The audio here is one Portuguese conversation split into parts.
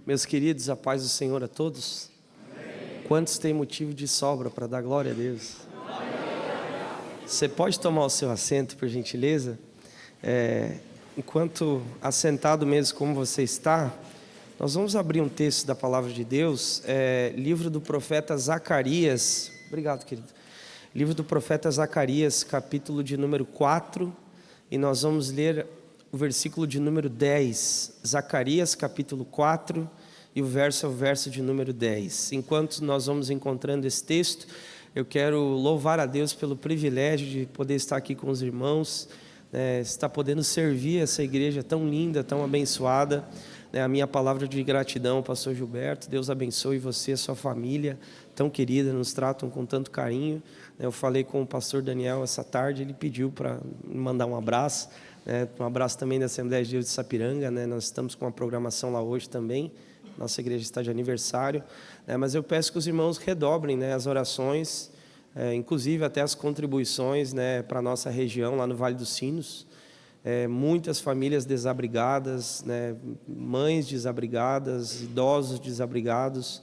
Meus queridos, a paz do Senhor a todos. Amém. Quantos têm motivo de sobra para dar glória a Deus? Você pode tomar o seu assento, por gentileza? Enquanto assentado mesmo como você está, nós vamos abrir um texto da palavra de Deus, livro do profeta Zacarias. Obrigado, querido. Livro do profeta Zacarias, capítulo de número 4, e nós vamos ler o versículo de número 10. Zacarias, capítulo 4, e o verso é o verso de número 10. Enquanto nós vamos encontrando esse texto, eu quero louvar a Deus pelo privilégio de poder estar aqui com os irmãos, estar podendo servir essa igreja tão linda, tão abençoada. A minha palavra de gratidão, pastor Gilberto, Deus abençoe você e a sua família, tão querida, nos tratam com tanto carinho. Eu falei com o pastor Daniel essa tarde, ele pediu para me mandar um abraço, um abraço também da Assembleia de Deus de Sapiranga, nós estamos com uma programação lá hoje também, nossa igreja está de aniversário, mas eu peço que os irmãos redobrem as orações, inclusive até as contribuições para a nossa região, lá no Vale dos Sinos. Muitas famílias desabrigadas, mães desabrigadas, idosos desabrigados,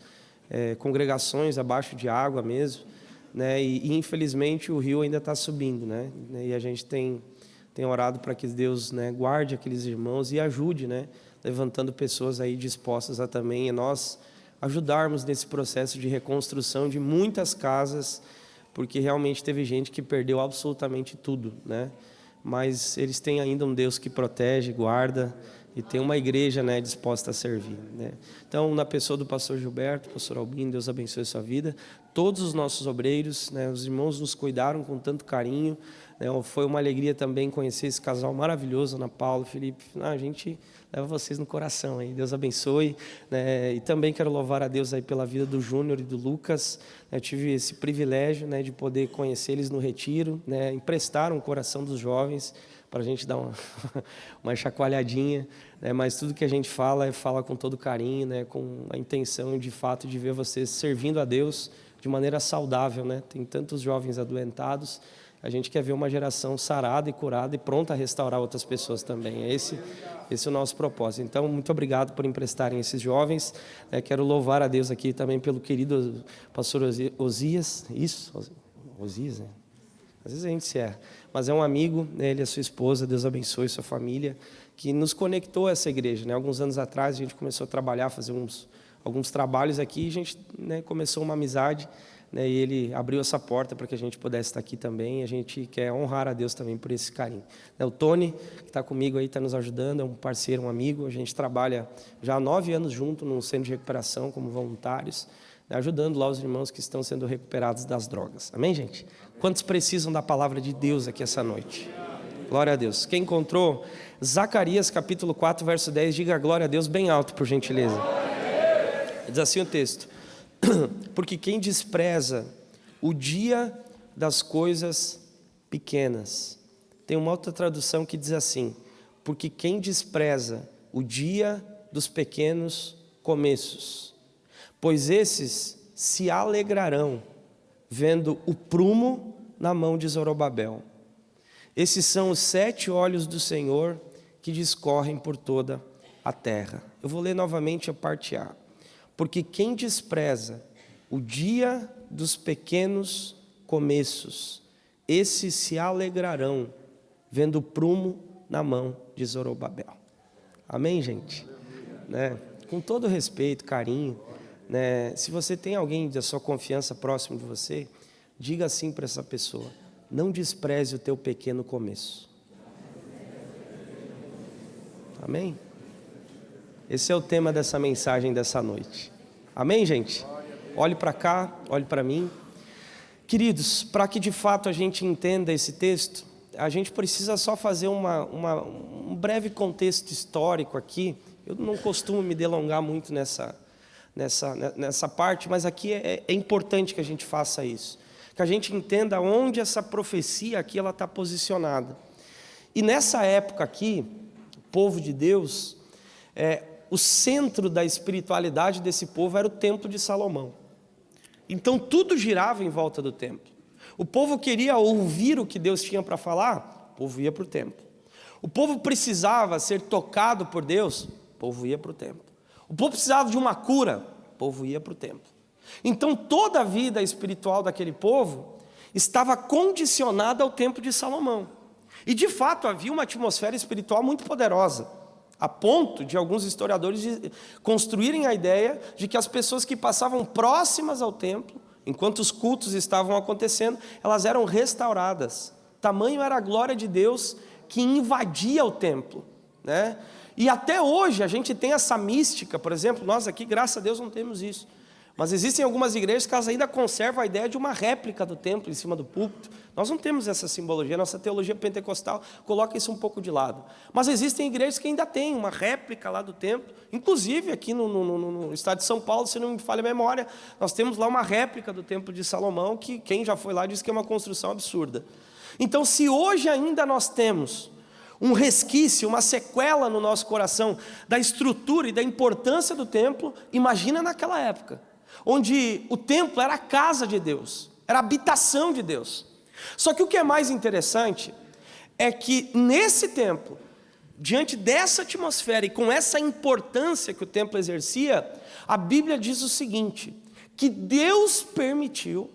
congregações abaixo de água mesmo, e infelizmente o rio ainda está subindo, e a gente tem orado para que Deus guarde aqueles irmãos e ajude, levantando pessoas aí dispostas a também nós ajudarmos nesse processo de reconstrução de muitas casas, porque realmente teve gente que perdeu absolutamente tudo, mas eles têm ainda um Deus que protege, guarda, e tem uma igreja disposta a servir. Então, na pessoa do pastor Gilberto, pastor Albino, Deus abençoe a sua vida, todos os nossos obreiros, os irmãos nos cuidaram com tanto carinho, foi uma alegria também conhecer esse casal maravilhoso, Ana Paula, Felipe. A gente leva vocês no coração, aí. Deus abençoe, e também quero louvar a Deus aí pela vida do Júnior e do Lucas. Eu tive esse privilégio de poder conhecer eles no retiro, emprestaram o coração dos jovens para a gente dar uma chacoalhadinha, mas tudo que a gente fala com todo carinho, com a intenção de fato de ver vocês servindo a Deus de maneira saudável, Tem tantos jovens adoentados, a gente quer ver uma geração sarada e curada e pronta a restaurar outras pessoas também. Esse é o nosso propósito. Então, muito obrigado por emprestarem esses jovens. Quero louvar a Deus aqui também pelo querido pastor Osias. Isso? Osias, Às vezes a gente se erra. Mas é um amigo, ele e a sua esposa, Deus abençoe sua família, que nos conectou a essa igreja. Alguns anos atrás a gente começou a trabalhar, fazer alguns trabalhos aqui, e a gente começou uma amizade, e ele abriu essa porta para que a gente pudesse estar aqui também. A gente quer honrar a Deus também por esse carinho. O Tony, que está comigo aí, está nos ajudando, é um parceiro, um amigo. A gente trabalha já há 9 anos junto num centro de recuperação como voluntários, ajudando lá os irmãos que estão sendo recuperados das drogas. Amém, gente? Quantos precisam da palavra de Deus aqui essa noite? Glória a Deus. Quem encontrou? Zacarias capítulo 4, verso 10, diga glória a Deus bem alto, por gentileza. Diz assim o texto: porque quem despreza o dia das coisas pequenas. Tem uma outra tradução que diz assim: porque quem despreza o dia dos pequenos começos, pois esses se alegrarão vendo o prumo na mão de Zorobabel. Esses são os 7 olhos do Senhor que discorrem por toda a terra. Eu vou ler novamente a parte A. Porque quem despreza o dia dos pequenos começos, esses se alegrarão vendo o prumo na mão de Zorobabel. Amém, gente? Com todo respeito, carinho, se você tem alguém da sua confiança próximo de você, diga assim para essa pessoa: não despreze o teu pequeno começo. Amém? Esse é o tema dessa mensagem dessa noite. Amém, gente? Olhe para cá, olhe para mim. Queridos, para que de fato a gente entenda esse texto, a gente precisa só fazer um breve contexto histórico aqui. Eu não costumo me delongar muito nessa parte, mas aqui é importante que a gente faça isso, que a gente entenda onde essa profecia aqui ela está posicionada. E nessa época aqui, o povo de Deus, o centro da espiritualidade desse povo era o templo de Salomão. Então tudo girava em volta do templo. O povo queria ouvir o que Deus tinha para falar, o povo ia para o templo. O povo precisava ser tocado por Deus, o povo ia para o templo. O povo precisava de uma cura, o povo ia para o templo. Então toda a vida espiritual daquele povo estava condicionada ao templo de Salomão. E de fato havia uma atmosfera espiritual muito poderosa, a ponto de alguns historiadores construírem a ideia de que as pessoas que passavam próximas ao templo, enquanto os cultos estavam acontecendo, elas eram restauradas. Tamanho era a glória de Deus que invadia o templo, né? E até hoje a gente tem essa mística, por exemplo, nós aqui, graças a Deus, não temos isso. Mas existem algumas igrejas que elas ainda conservam a ideia de uma réplica do templo em cima do púlpito. Nós não temos essa simbologia, nossa teologia pentecostal coloca isso um pouco de lado. Mas existem igrejas que ainda têm uma réplica lá do templo, inclusive aqui no estado de São Paulo, se não me falha a memória, nós temos lá uma réplica do templo de Salomão, que quem já foi lá diz que é uma construção absurda. Então, se hoje ainda nós temos um resquício, uma sequela no nosso coração da estrutura e da importância do templo, imagina naquela época, onde o templo era a casa de Deus, era a habitação de Deus. Só que o que é mais interessante é que nesse templo, diante dessa atmosfera e com essa importância que o templo exercia, a Bíblia diz o seguinte, que Deus permitiu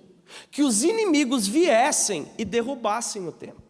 que os inimigos viessem e derrubassem o templo.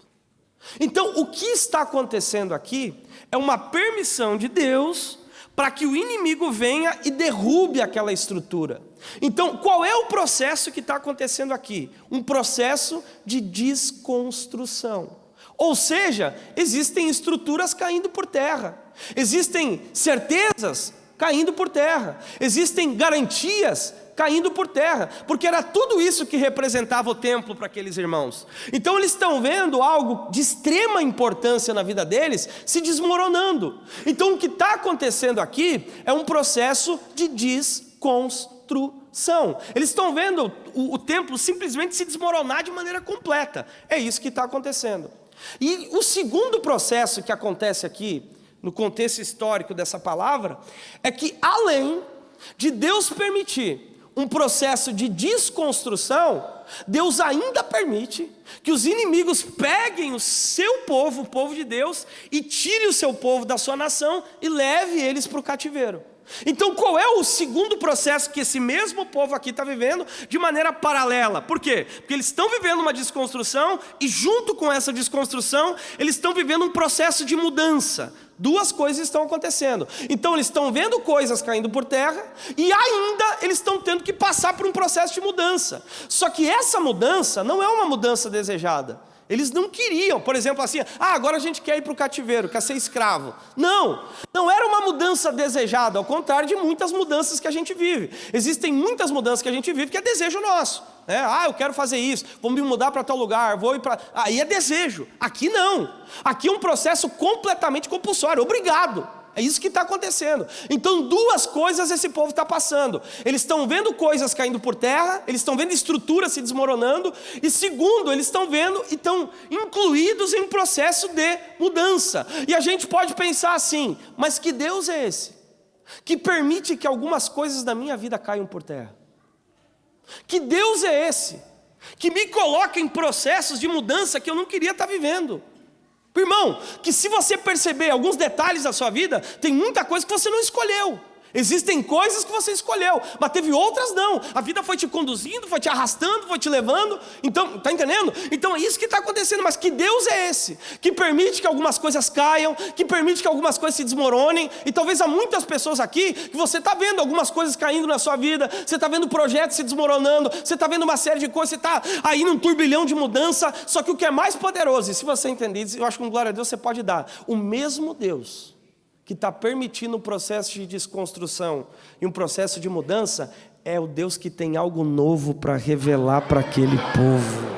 Então, o que está acontecendo aqui é uma permissão de Deus para que o inimigo venha e derrube aquela estrutura. Então, qual é o processo que está acontecendo aqui? Um processo de desconstrução. Ou seja, existem estruturas caindo por terra, existem certezas caindo por terra, existem garantias caindo por terra, porque era tudo isso que representava o templo para aqueles irmãos. Então eles estão vendo algo de extrema importância na vida deles se desmoronando. Então o que está acontecendo aqui é um processo de desconstrução. Eles estão vendo o templo simplesmente se desmoronar de maneira completa. É isso que está acontecendo. E o segundo processo que acontece aqui, no contexto histórico dessa palavra, é que além de Deus permitir um processo de desconstrução, Deus ainda permite que os inimigos peguem o seu povo, o povo de Deus, e tire o seu povo da sua nação e leve eles para o cativeiro. Então qual é o segundo processo que esse mesmo povo aqui está vivendo de maneira paralela? Por quê? Porque eles estão vivendo uma desconstrução e junto com essa desconstrução eles estão vivendo um processo de mudança. Duas coisas estão acontecendo. Então eles estão vendo coisas caindo por terra e ainda eles estão tendo que passar por um processo de mudança. Só que essa mudança não é uma mudança desejada. Eles não queriam, por exemplo, assim, agora a gente quer ir para o cativeiro, quer ser escravo. Não era uma mudança desejada, ao contrário de muitas mudanças que a gente vive. Existem muitas mudanças que a gente vive que é desejo nosso. Eu quero fazer isso, vou me mudar para tal lugar, vou ir para... Aí é desejo. Aqui não. Aqui é um processo completamente compulsório, obrigado. É isso que está acontecendo. Então duas coisas esse povo está passando. Eles estão vendo coisas caindo por terra, eles estão vendo estruturas se desmoronando, e segundo, eles estão vendo e estão incluídos em um processo de mudança. E a gente pode pensar assim, mas que Deus é esse? Que permite que algumas coisas da minha vida caiam por terra? Que Deus é esse? Que me coloca em processos de mudança que eu não queria estar vivendo? Irmão, que se você perceber alguns detalhes da sua vida, tem muita coisa que você não escolheu. Existem coisas que você escolheu, mas teve outras não. A vida foi te conduzindo, foi te arrastando, foi te levando. Então, está entendendo? Então é isso que está acontecendo. Mas que Deus é esse? Que permite que algumas coisas caiam, que permite que algumas coisas se desmoronem. E talvez há muitas pessoas aqui que você está vendo algumas coisas caindo na sua vida. Você está vendo projetos se desmoronando. Você está vendo uma série de coisas. Você está aí num turbilhão de mudança. Só que o que é mais poderoso, e se você entender, eu acho que com glória a Deus você pode dar. O mesmo Deus que está permitindo um processo de desconstrução e um processo de mudança, é o Deus que tem algo novo para revelar para aquele povo.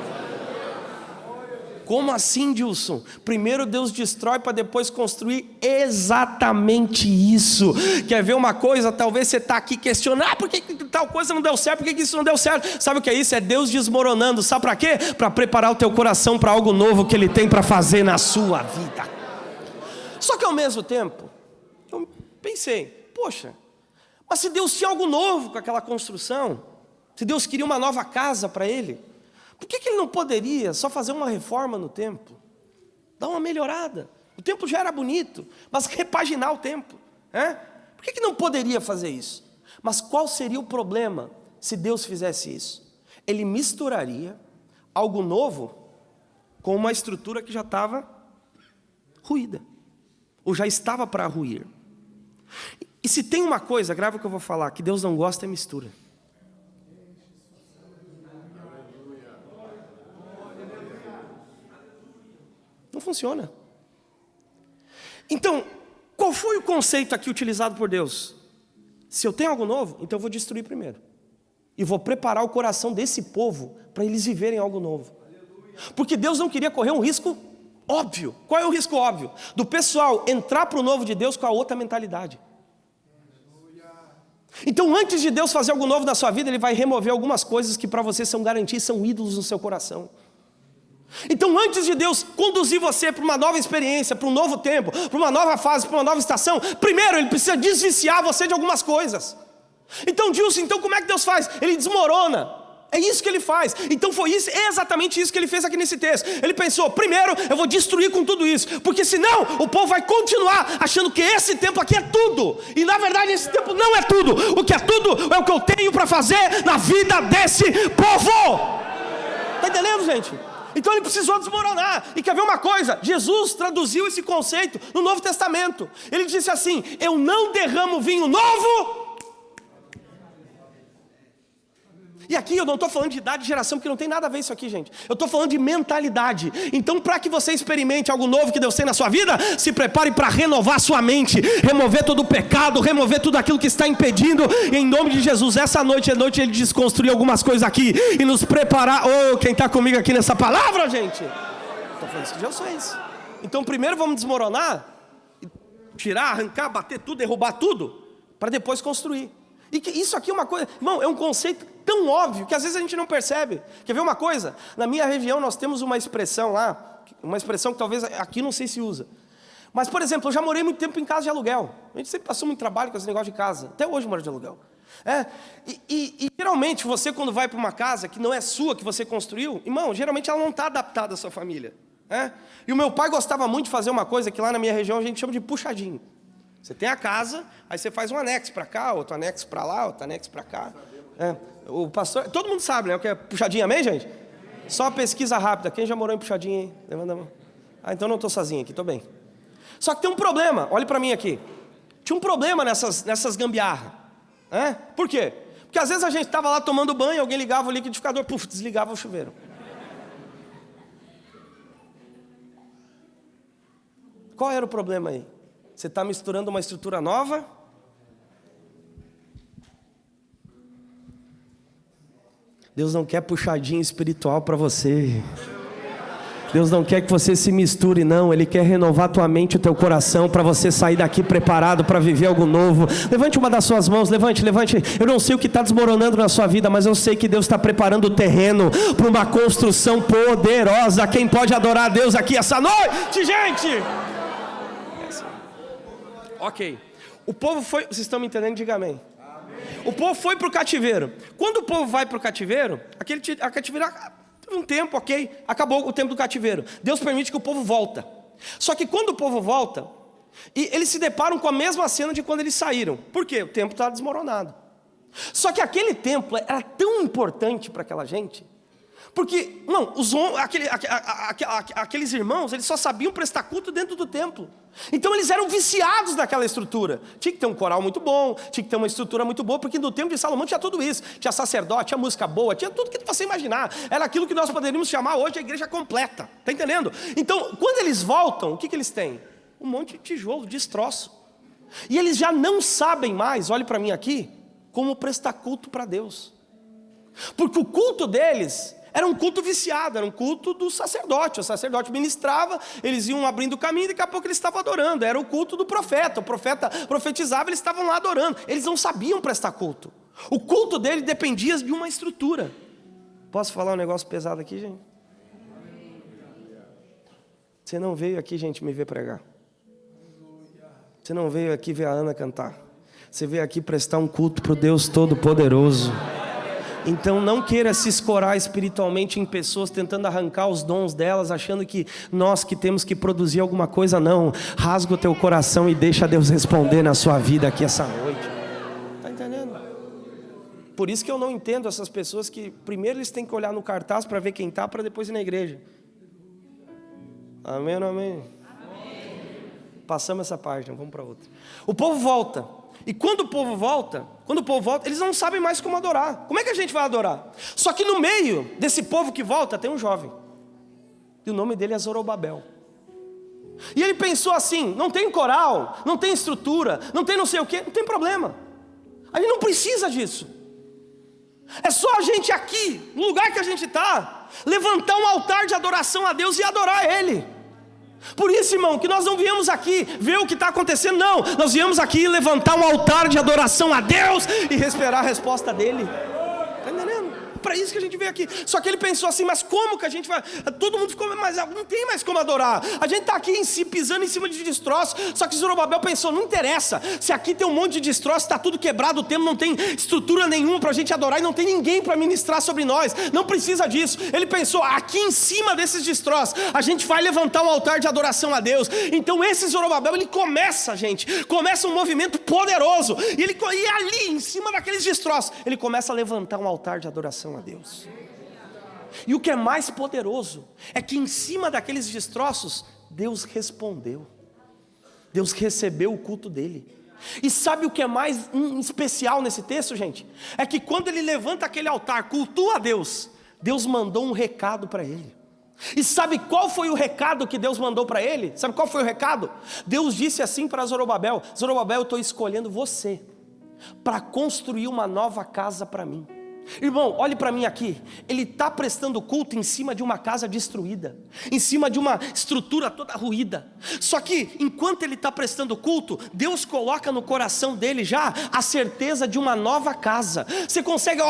Como assim, Dilson? Primeiro Deus destrói para depois construir. Exatamente isso. Quer ver uma coisa? Talvez você está aqui questionando, por que tal coisa não deu certo? Por que isso não deu certo? Sabe o que é isso? É Deus desmoronando. Sabe para quê? Para preparar o teu coração para algo novo que Ele tem para fazer na sua vida. Só que ao mesmo tempo, eu pensei, poxa, mas se Deus tinha algo novo com aquela construção, se Deus queria uma nova casa para ele, por que Ele não poderia só fazer uma reforma no templo? Dar uma melhorada. O templo já era bonito, mas repaginar o templo, Por que não poderia fazer isso? Mas qual seria o problema se Deus fizesse isso? Ele misturaria algo novo com uma estrutura que já estava ruída, ou já estava para ruir. E se tem uma coisa, grave o que eu vou falar, que Deus não gosta é mistura. Não funciona. Então, qual foi o conceito aqui utilizado por Deus? Se eu tenho algo novo, então eu vou destruir primeiro. E vou preparar o coração desse povo para eles viverem algo novo. Porque Deus não queria correr um risco óbvio. Qual é o risco óbvio? Do pessoal entrar para o novo de Deus com a outra mentalidade. Então, antes de Deus fazer algo novo na sua vida, Ele vai remover algumas coisas que para você são garantias, são ídolos no seu coração. Então, antes de Deus conduzir você para uma nova experiência, para um novo tempo, para uma nova fase, para uma nova estação, primeiro Ele precisa desviciar você de algumas coisas. Então, Dilson, como é que Deus faz? Ele desmorona. É isso que Ele faz. Então foi isso, é exatamente isso que Ele fez aqui nesse texto. Ele pensou, primeiro eu vou destruir com tudo isso, porque senão o povo vai continuar achando que esse templo aqui é tudo. E na verdade esse templo não é tudo. O que é tudo é o que eu tenho para fazer na vida desse povo. Está entendendo, gente? Então Ele precisou desmoronar. E quer ver uma coisa? Jesus traduziu esse conceito no Novo Testamento. Ele disse assim, eu não derramo vinho novo. E aqui eu não estou falando de idade e geração, porque não tem nada a ver isso aqui, gente. Eu estou falando de mentalidade. Então, para que você experimente algo novo que Deus tem na sua vida, se prepare para renovar sua mente, remover todo o pecado, remover tudo aquilo que está impedindo. E em nome de Jesus, essa noite é noite Ele desconstruir algumas coisas aqui e nos preparar. Oh, quem está comigo aqui nessa palavra, gente? Estou falando isso que Deus fez. Então, primeiro vamos desmoronar, tirar, arrancar, bater tudo, derrubar tudo, para depois construir. E que isso aqui é uma coisa, irmão, é um conceito tão óbvio que às vezes a gente não percebe. Quer ver uma coisa? Na minha região nós temos uma expressão lá, uma expressão que talvez aqui não sei se usa. Mas, por exemplo, eu já morei muito tempo em casa de aluguel. A gente sempre passou muito trabalho com esse negócio de casa. Até hoje eu moro de aluguel. E geralmente você, quando vai para uma casa que não é sua, que você construiu, irmão, geralmente ela não está adaptada à sua família. E o meu pai gostava muito de fazer uma coisa que lá na minha região a gente chama de puxadinho. Você tem a casa, aí você faz um anexo para cá, outro anexo para lá, outro anexo para cá. O pastor, todo mundo sabe, né? O que é puxadinha, amém, gente? Só uma pesquisa rápida. Quem já morou em puxadinha, hein? Levanta a mão. Então não estou sozinho aqui, estou bem. Só que tem um problema, olhe para mim aqui. Tinha um problema nessas gambiarras. Por quê? Porque às vezes a gente estava lá tomando banho, alguém ligava o liquidificador, desligava o chuveiro. Qual era o problema aí? Você está misturando uma estrutura nova? Deus não quer puxadinho espiritual para você. Deus não quer que você se misture, não. Ele quer renovar a tua mente e o teu coração para você sair daqui preparado para viver algo novo. Levante uma das suas mãos, levante. Eu não sei o que está desmoronando na sua vida, mas eu sei que Deus está preparando o terreno para uma construção poderosa. Quem pode adorar a Deus aqui essa noite, gente? Ok, o povo foi, vocês estão me entendendo? Diga amém. O povo foi para o cativeiro. Quando o povo vai para o cativeiro, a cativeiro, um tempo, ok, acabou o tempo do cativeiro. Deus permite que o povo volta. Só que quando o povo volta, e eles se deparam com a mesma cena de quando eles saíram. Por quê? O templo estava desmoronado. Só que aquele templo era tão importante para aquela gente, porque, não, aqueles irmãos, eles só sabiam prestar culto dentro do templo. Então eles eram viciados naquela estrutura. Tinha que ter um coral muito bom, tinha que ter uma estrutura muito boa, porque no templo de Salomão tinha tudo isso. Tinha sacerdote, tinha música boa, tinha tudo que você imaginar. Era aquilo que nós poderíamos chamar hoje a igreja completa. Está entendendo? Então, quando eles voltam, o que eles têm? Um monte de tijolo, destroço. E eles já não sabem mais, olhe para mim aqui, como prestar culto para Deus. Porque o culto deles era um culto viciado, era um culto do sacerdote. O sacerdote ministrava, eles iam abrindo o caminho e daqui a pouco eles estavam adorando. Era o culto do profeta, o profeta profetizava, eles estavam lá adorando. Eles não sabiam prestar culto. O culto dele dependia de uma estrutura. Posso falar um negócio pesado aqui, gente? Você não veio aqui, gente, me ver pregar. Você não veio aqui ver a Ana cantar. Você veio aqui prestar um culto para o Deus Todo-Poderoso. Então não queira se escorar espiritualmente em pessoas tentando arrancar os dons delas, achando que nós que temos que produzir alguma coisa. Não, rasga o teu coração e deixa Deus responder na sua vida aqui essa noite. Está entendendo? Por isso que eu não entendo essas pessoas que primeiro eles têm que olhar no cartaz para ver quem está, para depois ir na igreja. Amém ou não amém? Amém. Passamos essa página, vamos para outra. O povo volta. E quando o povo volta, eles não sabem mais como adorar. Como é que a gente vai adorar? Só que no meio desse povo que volta tem um jovem. E o nome dele é Zorobabel. E ele pensou assim: não tem coral, não tem estrutura, não tem não sei o que, não tem problema. A gente não precisa disso. É só a gente aqui, no lugar que a gente está, levantar um altar de adoração a Deus e adorar Ele. Por isso, irmão, que nós não viemos aqui ver o que está acontecendo, não. Nós viemos aqui levantar um altar de adoração a Deus e esperar a resposta dele. Está entendendo? Para isso que a gente veio aqui. Só que ele pensou assim: mas como que a gente vai? Todo mundo ficou, mas não tem mais como adorar. A gente está aqui pisando em cima de destroços. Só que Zorobabel pensou: não interessa, se aqui tem um monte de destroços, está tudo quebrado, o templo não tem estrutura nenhuma para a gente adorar, e não tem ninguém para ministrar sobre nós, não precisa disso. Ele pensou: aqui em cima desses destroços a gente vai levantar um altar de adoração a Deus. Então esse Zorobabel, ele começa um movimento poderoso, e ali em cima daqueles destroços ele começa a levantar um altar de adoração a Deus. E o que é mais poderoso é que em cima daqueles destroços Deus respondeu. Deus recebeu o culto dele. E sabe o que é mais especial nesse texto, gente? É que quando ele levanta aquele altar, cultua a Deus, Deus mandou um recado para ele. E sabe qual foi o recado que Deus mandou para ele? Sabe qual foi o recado? Deus disse assim para Zorobabel: Zorobabel, eu estou escolhendo você para construir uma nova casa para mim. Irmão, olhe para mim aqui. Ele está prestando culto em cima de uma casa destruída, em cima de uma estrutura toda ruída. Só que enquanto ele está prestando culto, Deus coloca no coração dele já a certeza de uma nova casa. Você consegue,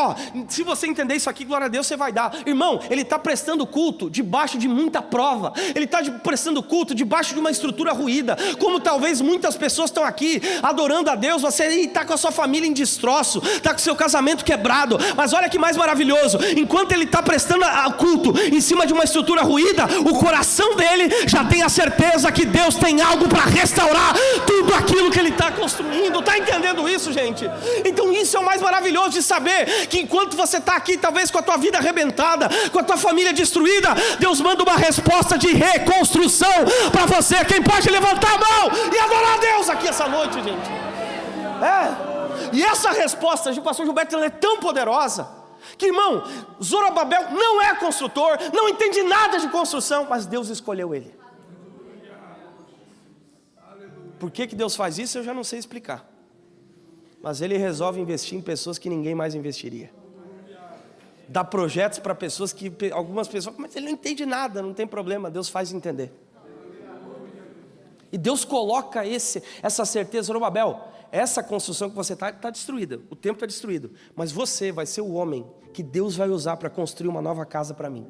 se você entender isso aqui, glória a Deus, você vai dar. Irmão, ele está prestando culto debaixo de muita prova. Ele está prestando culto debaixo de uma estrutura ruída. Como talvez muitas pessoas estão aqui adorando a Deus, você está com a sua família em destroço, está com o seu casamento quebrado. Mas olha que mais maravilhoso: enquanto ele está prestando culto em cima de uma estrutura ruída, o coração dele já tem a certeza que Deus tem algo para restaurar tudo aquilo que ele está construindo. Está entendendo isso, gente? Então isso é o mais maravilhoso de saber, que enquanto você está aqui, talvez com a tua vida arrebentada, com a tua família destruída, Deus manda uma resposta de reconstrução para você. Quem pode levantar a mão e adorar a Deus aqui essa noite, gente? E essa resposta de pastor Gilberto, ela é tão poderosa que, irmão, Zorobabel não é construtor, não entende nada de construção, mas Deus escolheu ele. Por que Deus faz isso eu já não sei explicar, mas ele resolve investir em pessoas que ninguém mais investiria. Dá projetos para pessoas que algumas pessoas, mas ele não entende nada, não tem problema, Deus faz entender. E Deus coloca essa certeza: Zorobabel, essa construção que você está destruída, o templo está destruído, mas você vai ser o homem que Deus vai usar para construir uma nova casa para mim.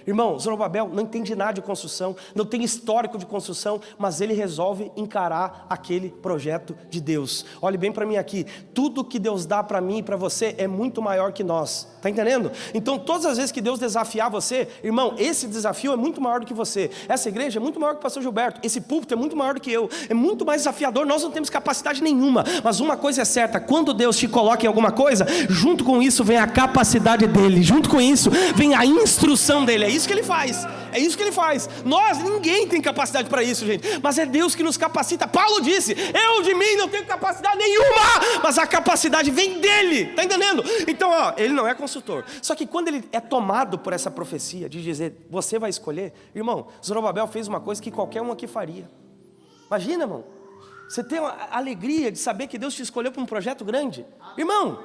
Irmão, Zorobabel não entende nada de construção, não tem histórico de construção, mas ele resolve encarar aquele projeto de Deus. Olhe bem para mim aqui: tudo que Deus dá para mim e para você é muito maior que nós. Está entendendo? Então todas as vezes que Deus desafiar você, irmão, esse desafio é muito maior do que você. Essa igreja é muito maior que o pastor Gilberto. Esse púlpito é muito maior do que eu. É muito mais desafiador. Nós não temos capacidade nenhuma, mas uma coisa é certa: quando Deus te coloca em alguma coisa, junto com isso vem a capacidade dele, junto com isso vem a instrução dele. É isso que ele faz. É isso que ele faz. Ninguém tem capacidade para isso, gente, mas é Deus que nos capacita. Paulo disse: eu de mim não tenho capacidade nenhuma, mas a capacidade vem dele. Está entendendo? Então, ele não é consultor. Só que quando ele é tomado por essa profecia de dizer: você vai escolher, irmão, Zorobabel fez uma coisa que qualquer um aqui faria. Imagina, irmão, você tem a alegria de saber que Deus te escolheu para um projeto grande. Irmão,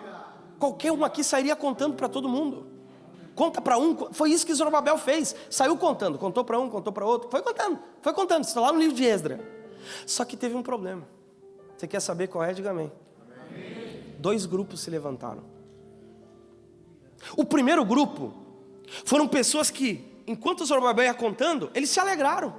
qualquer um aqui sairia contando para todo mundo. Conta para um. Foi isso que Zorobabel fez. Saiu contando, contou para um, contou para outro. Foi contando, está lá no livro de Esdras. Só que teve um problema. Você quer saber qual é? Diga amém. 2 grupos se levantaram. O primeiro grupo foram pessoas que, enquanto Zorobabel ia contando, eles se alegraram.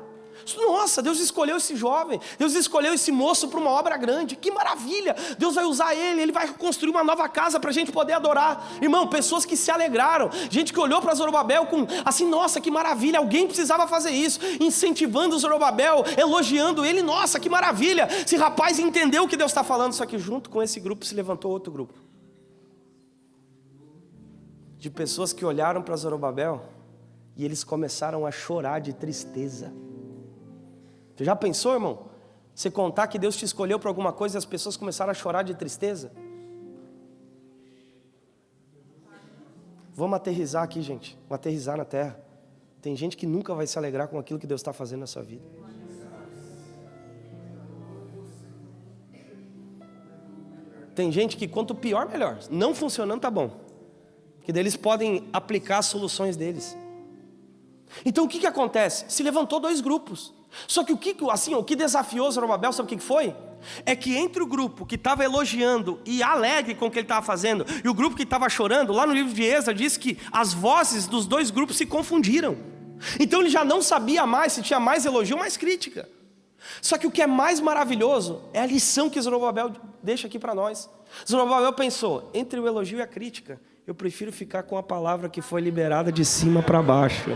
Nossa, Deus escolheu esse jovem, Deus escolheu esse moço para uma obra grande, que maravilha, Deus vai usar ele vai construir uma nova casa para a gente poder adorar. Irmão, pessoas que se alegraram, gente que olhou para Zorobabel com assim, nossa, que maravilha, alguém precisava fazer isso, incentivando Zorobabel, elogiando ele, nossa, que maravilha, esse rapaz entendeu o que Deus está falando. Só que junto com esse grupo se levantou outro grupo, de pessoas que olharam para Zorobabel e eles começaram a chorar de tristeza. Você já pensou, irmão? Você contar que Deus te escolheu para alguma coisa e as pessoas começaram a chorar de tristeza? Vamos aterrissar aqui, gente. Vamos aterrissar na terra. Tem gente que nunca vai se alegrar com aquilo que Deus está fazendo na sua vida. Tem gente que quanto pior, melhor. Não funcionando, tá bom. Que daí eles podem aplicar as soluções deles. Então o que acontece? Se levantou dois grupos. Só que o que desafiou Zorobabel, sabe o que foi? É que entre o grupo que estava elogiando e alegre com o que ele estava fazendo, e o grupo que estava chorando, lá no livro de Esdras diz que as vozes dos dois grupos se confundiram. Então ele já não sabia mais se tinha mais elogio ou mais crítica. Só que o que é mais maravilhoso é a lição que Zorobabel deixa aqui para nós. Zorobabel pensou, entre o elogio e a crítica, eu prefiro ficar com a palavra que foi liberada de cima para baixo.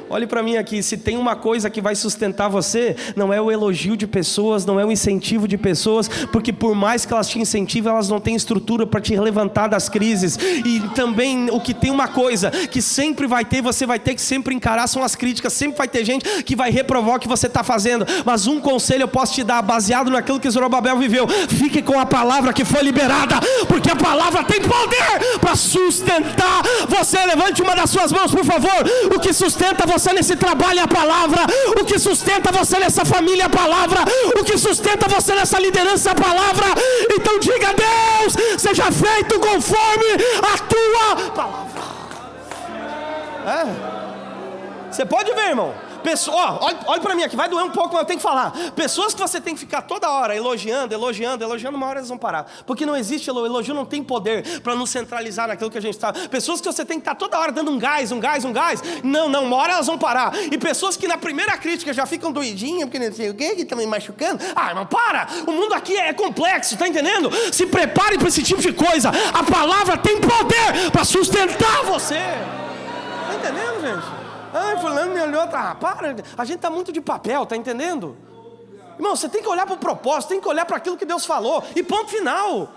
Olhe para mim aqui, se tem uma coisa que vai sustentar você, não é o elogio de pessoas, não é o incentivo de pessoas, porque por mais que elas te incentivem, elas não têm estrutura para te levantar das crises. E também o que tem uma coisa que sempre vai ter, você vai ter que sempre encarar, são as críticas. Sempre vai ter gente que vai reprovar o que você está fazendo. Mas um conselho eu posso te dar, baseado naquilo que Zorobabel viveu: fique com a palavra que foi liberada, porque a palavra tem poder para sustentar você. Levante uma das suas mãos, por favor. O que sustenta você nesse trabalho é a palavra. O que sustenta você nessa família é a palavra. O que sustenta você nessa liderança é a palavra. Então diga: Deus, seja feito conforme a tua palavra. Você pode ver, irmão. Olha para mim aqui, vai doer um pouco, mas eu tenho que falar. Pessoas que você tem que ficar toda hora elogiando, uma hora eles vão parar. Porque não existe elogio, não tem poder para nos centralizar naquilo que a gente está. Pessoas que você tem que estar toda hora dando um gás. Não, uma hora elas vão parar. E pessoas que na primeira crítica já ficam doidinhas, porque não sei o que estão me machucando. Irmão, para! O mundo aqui é complexo, tá entendendo? Se prepare para esse tipo de coisa. A palavra tem poder para sustentar você. Tá entendendo, gente? Fulano me olhou, para, a gente está muito de papel, tá entendendo? Irmão, você tem que olhar para o propósito, tem que olhar para aquilo que Deus falou, e ponto final.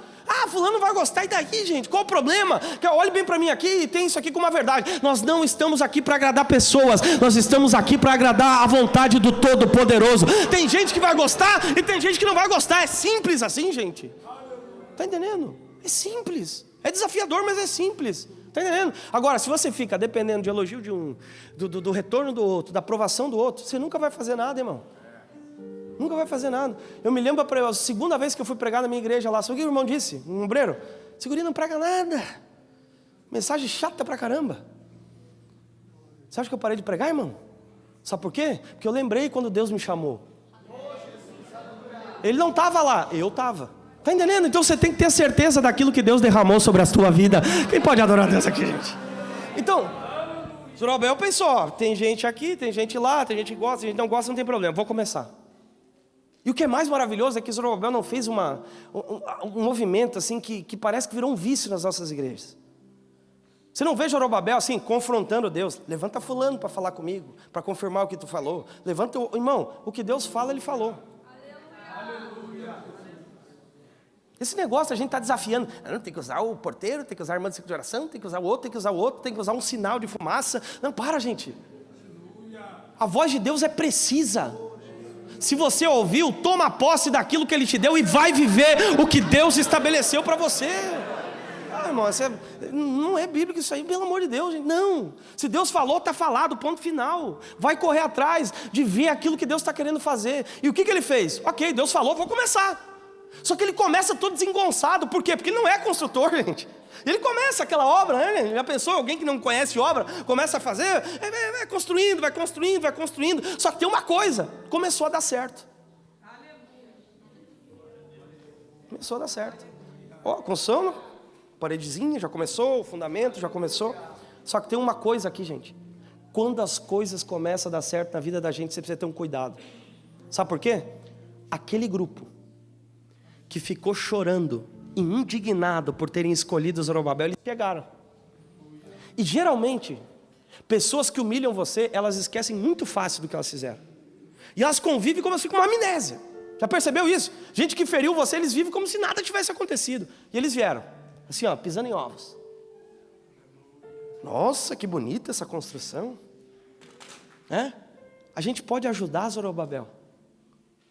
Fulano vai gostar, e daí, gente, qual o problema? Olhe bem para mim aqui, e tem isso aqui como uma verdade. Nós não estamos aqui para agradar pessoas, nós estamos aqui para agradar a vontade do Todo-Poderoso. Tem gente que vai gostar, e tem gente que não vai gostar. É simples assim, gente. Tá entendendo? É simples, é desafiador, mas é simples. Está entendendo? Agora, se você fica dependendo de elogio de do retorno do outro, da aprovação do outro, você nunca vai fazer nada, irmão. Nunca vai fazer nada. Eu me lembro a segunda vez que eu fui pregar na minha igreja lá, sabe o que o irmão disse? Um ombreiro: esse guri não prega nada. Mensagem chata pra caramba. Você acha que eu parei de pregar, irmão? Sabe por quê? Porque eu lembrei quando Deus me chamou. Ele não estava lá, eu estava. Está entendendo? Então você tem que ter a certeza daquilo que Deus derramou sobre a sua vida. Quem pode adorar a Deus aqui, gente? Então, Zorobabel pensou: tem gente aqui, tem gente lá, tem gente que gosta, tem gente que não gosta, não tem problema, vou começar. E o que é mais maravilhoso é que Zorobabel não fez um movimento assim que parece que virou um vício nas nossas igrejas. Você não vê Zorobabel assim, confrontando Deus: levanta fulano para falar comigo, para confirmar o que tu falou. Levanta, irmão, o que Deus fala, Ele falou. Esse negócio a gente está desafiando. Não, tem que usar o porteiro, tem que usar a irmã de ciclo de oração, tem que usar o outro, tem que usar o outro, tem que usar um sinal de fumaça. Não, para, gente. A voz de Deus é precisa. Se você ouviu, toma posse daquilo que Ele te deu e vai viver o que Deus estabeleceu para você. Irmão, não é bíblico isso aí, pelo amor de Deus, gente. Não. Se Deus falou, está falado, ponto final. Vai correr atrás de ver aquilo que Deus está querendo fazer. E o que Ele fez? Ok, Deus falou, vou começar. Só que ele começa todo desengonçado. Por quê? Porque ele não é construtor, gente. Ele começa aquela obra, né? Já pensou? Alguém que não conhece obra começa a fazer, vai construindo. Só que tem uma coisa: começou a dar certo. Começou a dar certo. Construção, paredezinha, já começou, o fundamento já começou. Só que tem uma coisa aqui, gente: quando as coisas começam a dar certo na vida da gente, você precisa ter um cuidado. Sabe por quê? Aquele grupo que ficou chorando, indignado por terem escolhido Zorobabel, eles pegaram. E geralmente, pessoas que humilham você, elas esquecem muito fácil do que elas fizeram. E elas convivem como assim, com uma amnésia. Já percebeu isso? Gente que feriu você, eles vivem como se nada tivesse acontecido. E eles vieram, assim ó, pisando em ovos. Nossa, que bonita essa construção. A gente pode ajudar Zorobabel.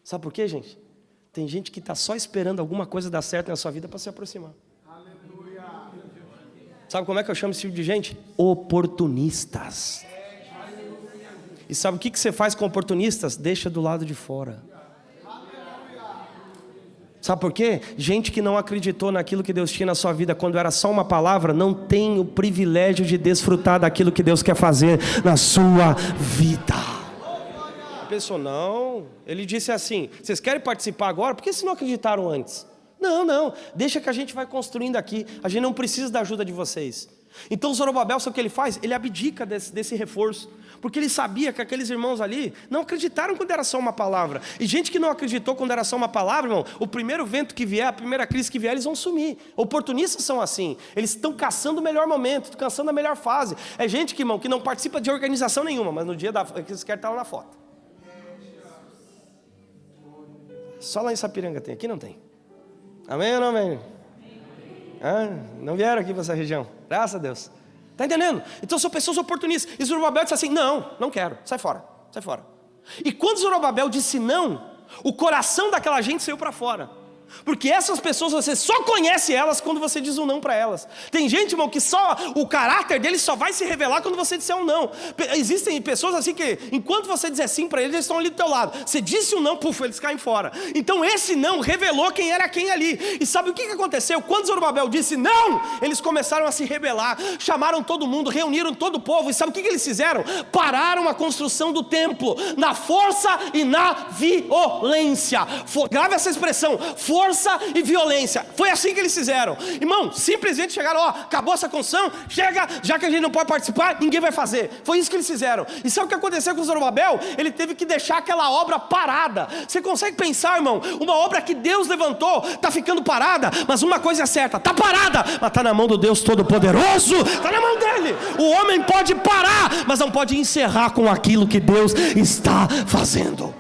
Sabe por quê, gente? Tem gente que está só esperando alguma coisa dar certo na sua vida para se aproximar. Aleluia. Sabe como é que eu chamo esse tipo de gente? Oportunistas. E sabe o que você faz com oportunistas? Deixa do lado de fora. Sabe por quê? Gente que não acreditou naquilo que Deus tinha na sua vida quando era só uma palavra, não tem o privilégio de desfrutar daquilo que Deus quer fazer na sua vida. A pessoa, não, ele disse assim, vocês querem participar agora? Por que vocês não acreditaram antes? Não, deixa que a gente vai construindo aqui, a gente não precisa da ajuda de vocês. Então Zorobabel, sabe o que ele faz? Ele abdica desse reforço, porque ele sabia que aqueles irmãos ali não acreditaram quando era só uma palavra. E gente que não acreditou quando era só uma palavra, irmão, o primeiro vento que vier, a primeira crise que vier, eles vão sumir. Oportunistas são assim, eles estão caçando o melhor momento, caçando a melhor fase. É gente que, irmão, que não participa de organização nenhuma, mas no dia que eles querem estar lá na foto. Só lá em Sapiranga tem, aqui não tem. Amém ou não amém? Não vieram aqui para essa região, graças a Deus. Está entendendo? Então são pessoas oportunistas. E Zorobabel disse assim, não quero, sai fora. E quando Zorobabel disse não, o coração daquela gente saiu para fora. Porque essas pessoas, você só conhece elas quando você diz um não para elas. Tem gente, irmão, que só o caráter deles só vai se revelar quando você disser um não. Existem pessoas assim que, enquanto você dizer sim para eles, eles estão ali do teu lado. Você disse um não, puf, eles caem fora. Então esse não revelou quem era quem ali. E sabe o que aconteceu? Quando Zorobabel disse não, eles começaram a se rebelar. Chamaram todo mundo, reuniram todo o povo. E sabe o que eles fizeram? Pararam a construção do templo na força e na violência. Grave essa expressão, força e violência. Foi assim que eles fizeram. Irmão, simplesmente chegaram, acabou essa construção, chega, já que a gente não pode participar, ninguém vai fazer. Foi isso que eles fizeram. E sabe o que aconteceu com Zorobabel? Ele teve que deixar aquela obra parada. Você consegue pensar, irmão, uma obra que Deus levantou, está ficando parada, mas uma coisa é certa, está parada, mas está na mão do Deus Todo-Poderoso, está na mão dele. O homem pode parar, mas não pode encerrar com aquilo que Deus está fazendo.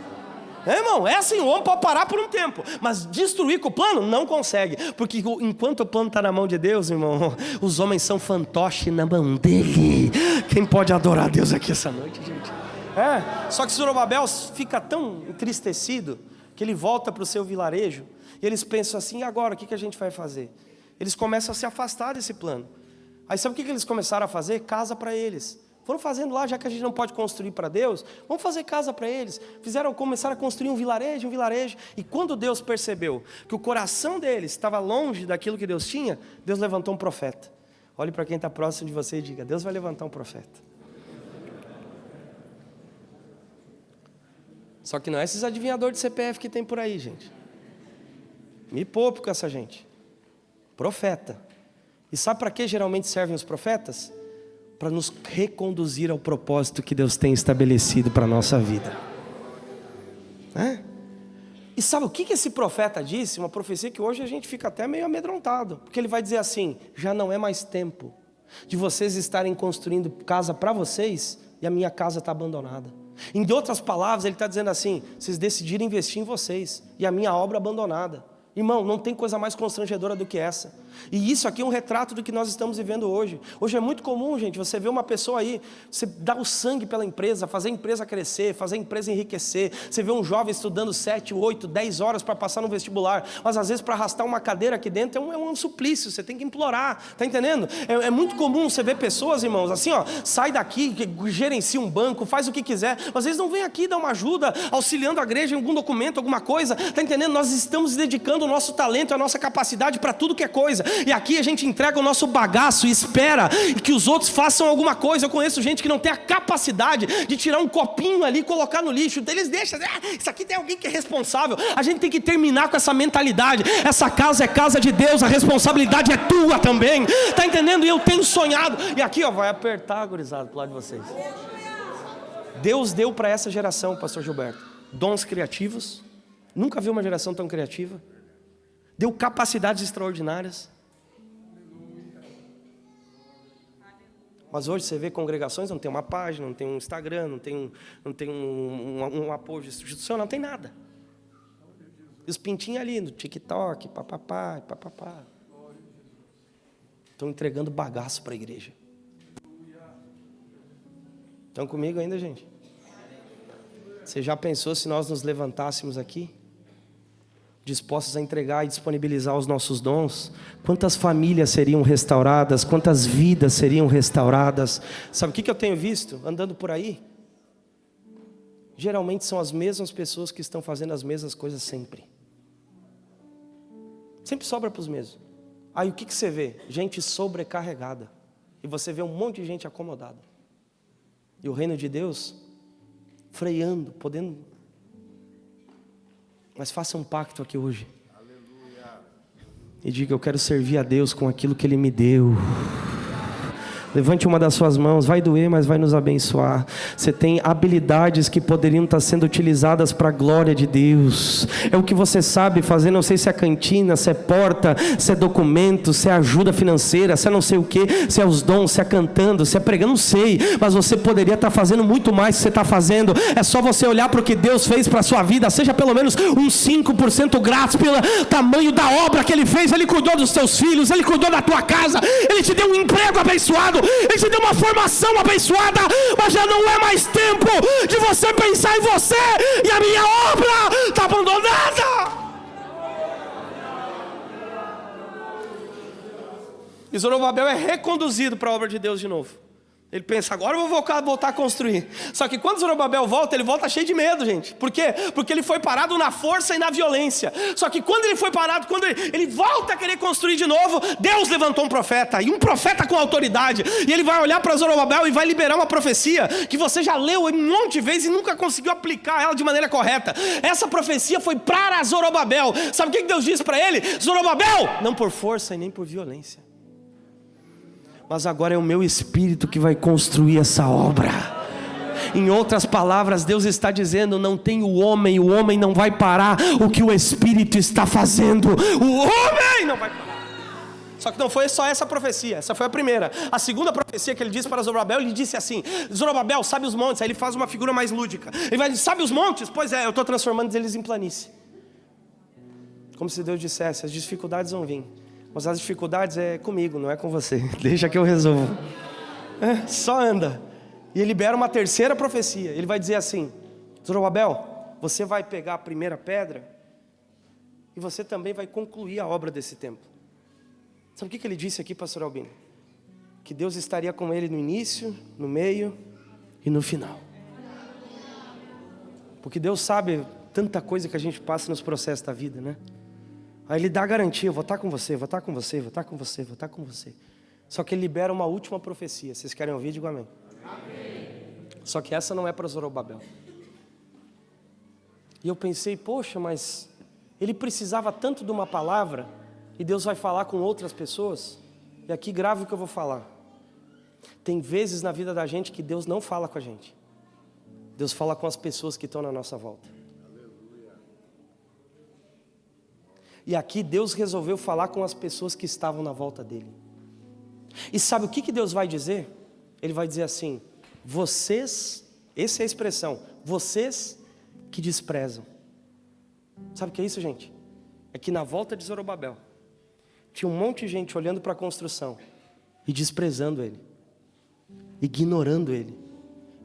Irmão, é assim, o homem pode parar por um tempo, mas destruir com o plano não consegue, porque enquanto o plano está na mão de Deus, irmão, os homens são fantoche na mão dele. Quem pode adorar a Deus aqui essa noite, gente? Só que Zorobabel fica tão entristecido que ele volta para o seu vilarejo e eles pensam assim, e agora o que a gente vai fazer? Eles começam a se afastar desse plano. Aí sabe o que eles começaram a fazer? Casa para eles. Foram fazendo lá, já que a gente não pode construir para Deus, vamos fazer casa para eles. Começaram a construir um vilarejo. E quando Deus percebeu que o coração deles estava longe daquilo que Deus tinha, Deus levantou um profeta. Olhe para quem está próximo de você e diga, Deus vai levantar um profeta. Só que não é esses adivinhadores de CPF que tem por aí, gente. Me poupe com essa gente. Profeta. E sabe para que geralmente servem os profetas? Para nos reconduzir ao propósito que Deus tem estabelecido para a nossa vida. E sabe o que esse profeta disse? Uma profecia que hoje a gente fica até meio amedrontado. Porque ele vai dizer assim, já não é mais tempo de vocês estarem construindo casa para vocês e a minha casa está abandonada. Em outras palavras, ele está dizendo assim, vocês decidiram investir em vocês e a minha obra abandonada. Irmão, não tem coisa mais constrangedora do que essa. E isso aqui é um retrato do que nós estamos vivendo hoje. Hoje é muito comum, gente, você vê uma pessoa aí, você dá o sangue pela empresa, fazer a empresa crescer, fazer a empresa enriquecer. Você vê um jovem estudando 7, 8, 10 horas para passar no vestibular, mas às vezes para arrastar uma cadeira aqui dentro é um suplício, você tem que implorar, tá entendendo? É muito comum você ver pessoas, irmãos, assim sai daqui, gerencia um banco, faz o que quiser, às vezes não vem aqui dar uma ajuda, auxiliando a igreja em algum documento, alguma coisa, tá entendendo? Nós estamos dedicando o nosso talento, a nossa capacidade para tudo que é coisa. E aqui a gente entrega o nosso bagaço e espera que os outros façam alguma coisa. Eu conheço gente que não tem a capacidade de tirar um copinho ali e colocar no lixo. Então eles deixam, isso aqui tem alguém que é responsável. A gente tem que terminar com essa mentalidade. Essa casa é casa de Deus, a responsabilidade é tua também. Tá entendendo? E eu tenho sonhado. E aqui vai apertar, gurizada, pro lado de vocês. Deus deu para essa geração, pastor Gilberto, dons criativos. Nunca vi uma geração tão criativa. Deu capacidades extraordinárias. Mas hoje você vê congregações, não tem uma página, não tem um Instagram, não tem um apoio institucional, não tem nada. E os pintinhos ali no TikTok, papapá. Estão entregando bagaço para a igreja. Estão comigo ainda, gente? Você já pensou se nós nos levantássemos aqui, dispostos a entregar e disponibilizar os nossos dons? Quantas famílias seriam restauradas? Quantas vidas seriam restauradas? Sabe o que eu tenho visto andando por aí? Geralmente são as mesmas pessoas que estão fazendo as mesmas coisas sempre. Sempre sobra para os mesmos. Aí o que você vê? Gente sobrecarregada. E você vê um monte de gente acomodada. E o reino de Deus freando, podendo. Mas faça um pacto aqui hoje. Aleluia. E diga: eu quero servir a Deus com aquilo que Ele me deu. Levante uma das suas mãos. Vai doer, mas vai nos abençoar. Você tem habilidades que poderiam estar sendo utilizadas para a glória de Deus. É o que você sabe fazer. Não sei se é cantina, se é porta, se é documento, se é ajuda financeira, se é não sei o que, se é os dons, se é cantando, se é pregando, não sei. Mas você poderia estar fazendo muito mais do que você está fazendo. É só você olhar para o que Deus fez para a sua vida. Seja pelo menos uns 5% grato pelo tamanho da obra que Ele fez. Ele cuidou dos teus filhos, Ele cuidou da tua casa, Ele te deu um emprego abençoado, Ele te deu uma formação abençoada. Mas já não é mais tempo de você pensar em você e a minha obra está abandonada. E Zorobabel é reconduzido para a obra de Deus de novo. Ele pensa: agora eu vou voltar a construir. Só que quando Zorobabel volta, ele volta cheio de medo, gente. Por quê? Porque ele foi parado na força e na violência. Só que quando ele foi parado, quando ele volta a querer construir de novo, Deus levantou um profeta, e um profeta com autoridade. E ele vai olhar para Zorobabel e vai liberar uma profecia que você já leu um monte de vezes e nunca conseguiu aplicar ela de maneira correta. Essa profecia foi para Zorobabel. Sabe o que Deus disse para ele? Zorobabel, não por força e nem por violência, mas agora é o meu espírito que vai construir essa obra. Em outras palavras, Deus está dizendo: não tem o homem não vai parar o que o Espírito está fazendo. O homem não vai parar. Só que não foi só essa profecia, essa foi a primeira. A segunda profecia que ele disse para Zorobabel, ele disse assim: Zorobabel, sabe os montes? Aí ele faz uma figura mais lúdica. Ele vai dizer: sabe os montes? Pois é, eu estou transformando eles em planície. Como se Deus dissesse: as dificuldades vão vir, mas as dificuldades é comigo, não é com você. Deixa que eu resolvo. Só anda. E ele libera uma terceira profecia. Ele vai dizer assim: Zorobabel, você vai pegar a primeira pedra e você também vai concluir a obra desse templo. Sabe o que ele disse aqui, pastor Albino? Que Deus estaria com ele no início, no meio e no final. Porque Deus sabe tanta coisa que a gente passa nos processos da vida, né? Aí Ele dá a garantia: eu vou estar com você, vou estar com você, vou estar com você, vou estar com você. Só que Ele libera uma última profecia. Vocês querem ouvir? Digo amém. Amém. Só que essa não é para Zorobabel. E eu pensei: poxa, mas ele precisava tanto de uma palavra, e Deus vai falar com outras pessoas. E aqui grave o que eu vou falar. Tem vezes na vida da gente que Deus não fala com a gente. Deus fala com as pessoas que estão na nossa volta. E aqui Deus resolveu falar com as pessoas que estavam na volta dele. E sabe o que Deus vai dizer? Ele vai dizer assim: vocês, essa é a expressão, vocês que desprezam. Sabe o que é isso, gente? É que na volta de Zorobabel tinha um monte de gente olhando para a construção e desprezando ele, ignorando ele.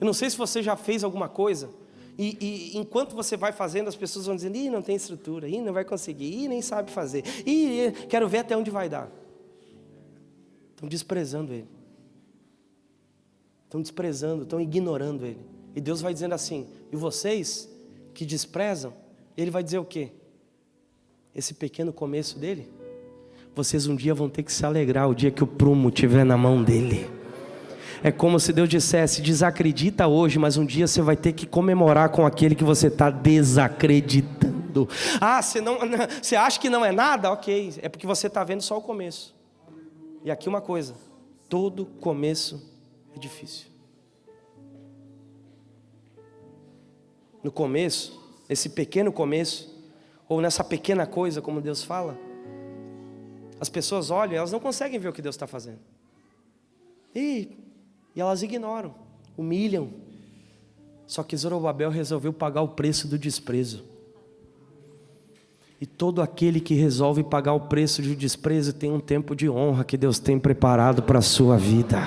Eu não sei se você já fez alguma coisa e enquanto você vai fazendo, as pessoas vão dizendo: ih, não tem estrutura, ih, não vai conseguir, ih, nem sabe fazer, ih, quero ver até onde vai dar. Estão desprezando ele, estão desprezando, estão ignorando ele. E Deus vai dizendo assim: e vocês que desprezam, Ele vai dizer o quê? Esse pequeno começo dele, vocês um dia vão ter que se alegrar o dia que o prumo estiver na mão dele. É como se Deus dissesse: desacredita hoje, mas um dia você vai ter que comemorar com aquele que você está desacreditando. Ah, você acha que não é nada? Ok, é porque você está vendo só o começo. E aqui uma coisa: todo começo é difícil. no começo, esse pequeno começo, ou nessa pequena coisa, como Deus fala, as pessoas olham, elas não conseguem ver o que Deus está fazendo. E elas ignoram, humilham. Só que Zorobabel resolveu pagar o preço do desprezo. E todo aquele que resolve pagar o preço de desprezo tem um tempo de honra que Deus tem preparado para a sua vida.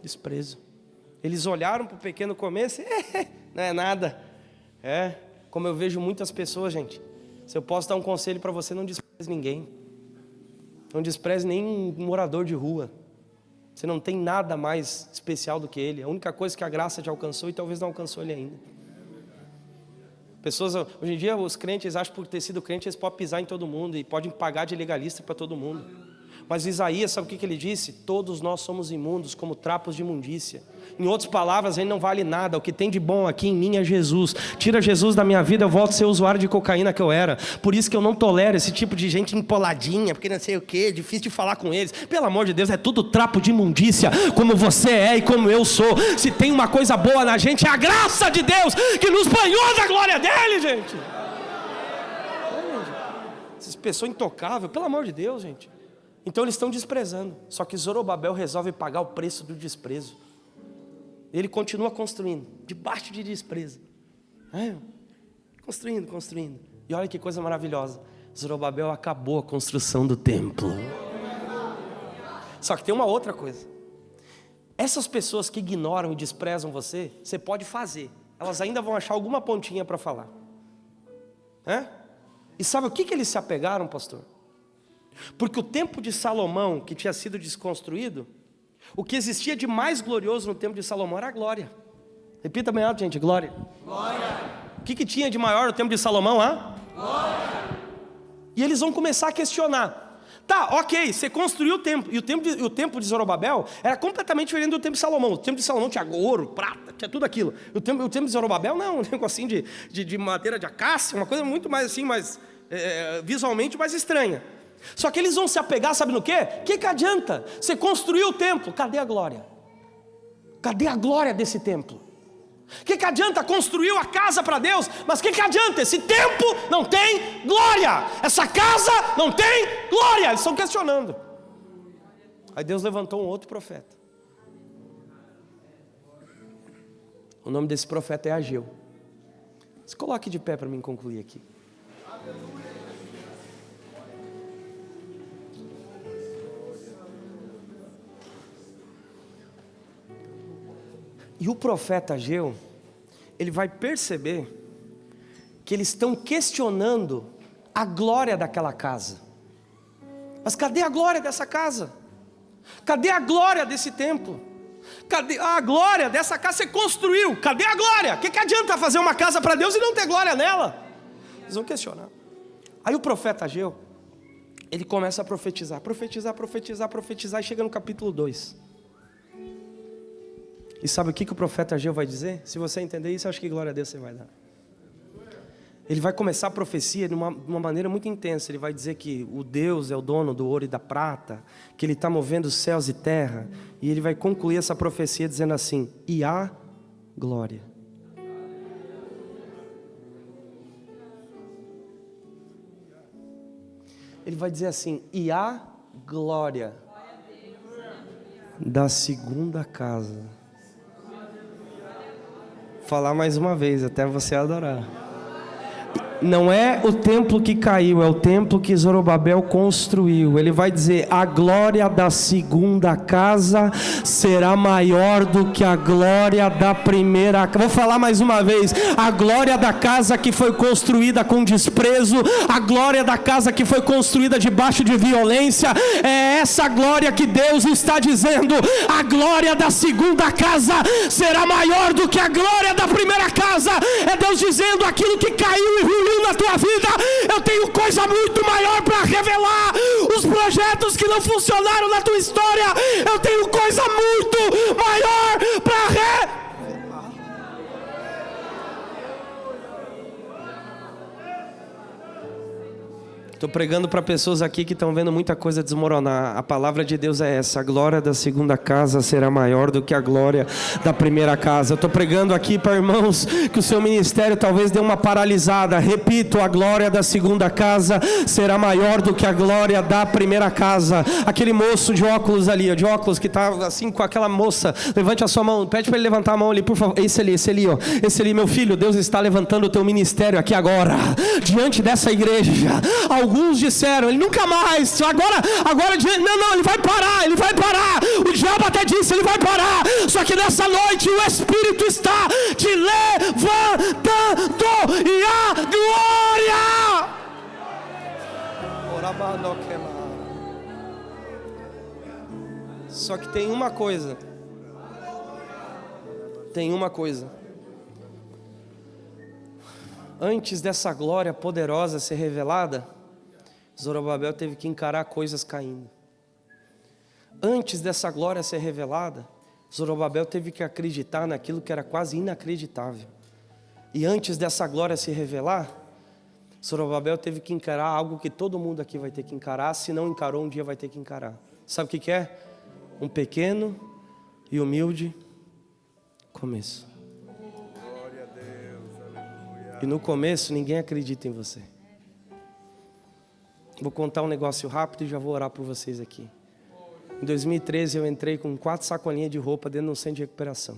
Desprezo. Eles olharam para o pequeno começo e não é nada. Como eu vejo muitas pessoas, gente. Se eu posso dar um conselho para você, não despreze ninguém. Não despreze nem um morador de rua. Você não tem nada mais especial do que ele. A única coisa que a graça te alcançou e talvez não alcançou ele ainda. Pessoas, hoje em dia os crentes acham que por ter sido crente eles podem pisar em todo mundo e podem pagar de legalista para todo mundo. Mas Isaías, sabe o que ele disse? Todos nós somos imundos como trapos de imundícia. Em outras palavras, ele não vale nada. O que tem de bom aqui em mim é Jesus. Tira Jesus da minha vida, eu volto a ser usuário de cocaína que eu era. Por isso que eu não tolero esse tipo de gente empoladinha, porque não sei o que, difícil de falar com eles. Pelo amor de Deus, é tudo trapo de imundícia, como você é e como eu sou. Se tem uma coisa boa na gente, é a graça de Deus que nos banhou da glória dele, gente. Essas pessoas intocáveis, pelo amor de Deus, gente. Então eles estão desprezando. Só que Zorobabel resolve pagar o preço do desprezo. Ele continua construindo, debaixo de desprezo. Construindo. E olha que coisa maravilhosa. Zorobabel acabou a construção do templo. Só que tem uma outra coisa. Essas pessoas que ignoram e desprezam você, você pode fazer. Elas ainda vão achar alguma pontinha para falar. E sabe o que eles se apegaram, pastor? Porque o templo de Salomão, que tinha sido desconstruído, o que existia de mais glorioso no templo de Salomão era a glória. Repita bem alto, gente, glória. O que tinha de maior no templo de Salomão? Glória. E eles vão começar a questionar. Tá, ok, você construiu o templo. E o templo de Zorobabel era completamente diferente do templo de Salomão. O templo de Salomão tinha ouro, prata, tinha tudo aquilo. O templo de Zorobabel não, um negocinho de madeira de acácia, uma coisa muito mais assim, visualmente mais estranha. Só que eles vão se apegar, sabe no quê? O que adianta? Você construiu o templo, cadê a glória? Cadê a glória desse templo? O que adianta? Construiu a casa para Deus, mas o que adianta? Esse templo não tem glória, essa casa não tem glória. Eles estão questionando. Aí Deus levantou um outro profeta. O nome desse profeta é Ageu. Se coloque de pé para mim concluir aqui. E o profeta Ageu, ele vai perceber que eles estão questionando a glória daquela casa. Mas cadê a glória dessa casa? Cadê a glória desse templo? Cadê a glória dessa casa? Você construiu, cadê a glória? O que adianta fazer uma casa para Deus e não ter glória nela? Eles vão questionar. Aí o profeta Ageu, ele começa a profetizar e chega no capítulo 2. E sabe o que o profeta Ageu vai dizer? Se você entender isso, eu acho que glória a Deus você vai dar. Ele vai começar a profecia de uma maneira muito intensa. Ele vai dizer que o Deus é o dono do ouro e da prata, que Ele está movendo os céus e terra. E ele vai concluir essa profecia dizendo assim: e há glória. Ele vai dizer assim: e há glória da segunda casa. Falar mais uma vez, até você adorar. Não é o templo que caiu, é o templo que Zorobabel construiu. Ele vai dizer: a glória da segunda casa será maior do que a glória da primeira. Vou falar mais uma vez: a glória da casa que foi construída com desprezo, a glória da casa que foi construída debaixo de violência, é essa glória que Deus está dizendo. A glória da segunda casa será maior do que a glória da primeira casa. É Deus dizendo: aquilo que caiu e ruiu na tua vida, eu tenho coisa muito maior para revelar. Os projetos que não funcionaram na tua história, eu tenho coisa muito maior para revelar. Estou pregando para pessoas aqui que estão vendo muita coisa desmoronar. A palavra de Deus é essa: a glória da segunda casa será maior do que a glória da primeira casa. Eu estou pregando aqui para irmãos que o seu ministério talvez dê uma paralisada. Repito, a glória da segunda casa será maior do que a glória da primeira casa. Aquele moço de óculos ali, de óculos que está assim com aquela moça, levante a sua mão, pede para ele levantar a mão ali, por favor. Esse ali, ó. Esse ali, meu filho, Deus está levantando o teu ministério aqui agora, diante dessa igreja. Alguns disseram, ele nunca mais, agora, não, ele vai parar, o diabo até disse, ele vai parar, só que nessa noite o Espírito está te levantando e a glória. Só que tem uma coisa, antes dessa glória poderosa ser revelada, Zorobabel teve que encarar coisas caindo. Antes dessa glória ser revelada, Zorobabel teve que acreditar naquilo que era quase inacreditável. E antes dessa glória se revelar, Zorobabel teve que encarar algo que todo mundo aqui vai ter que encarar. Se não encarou, um dia vai ter que encarar. Sabe o que é? Um pequeno e humilde começo. Glória a Deus, aleluia. E no começo ninguém acredita em você. Vou contar um negócio rápido e já vou orar por vocês aqui. Em 2013 eu entrei com 4 sacolinhas de roupa dentro de um centro de recuperação,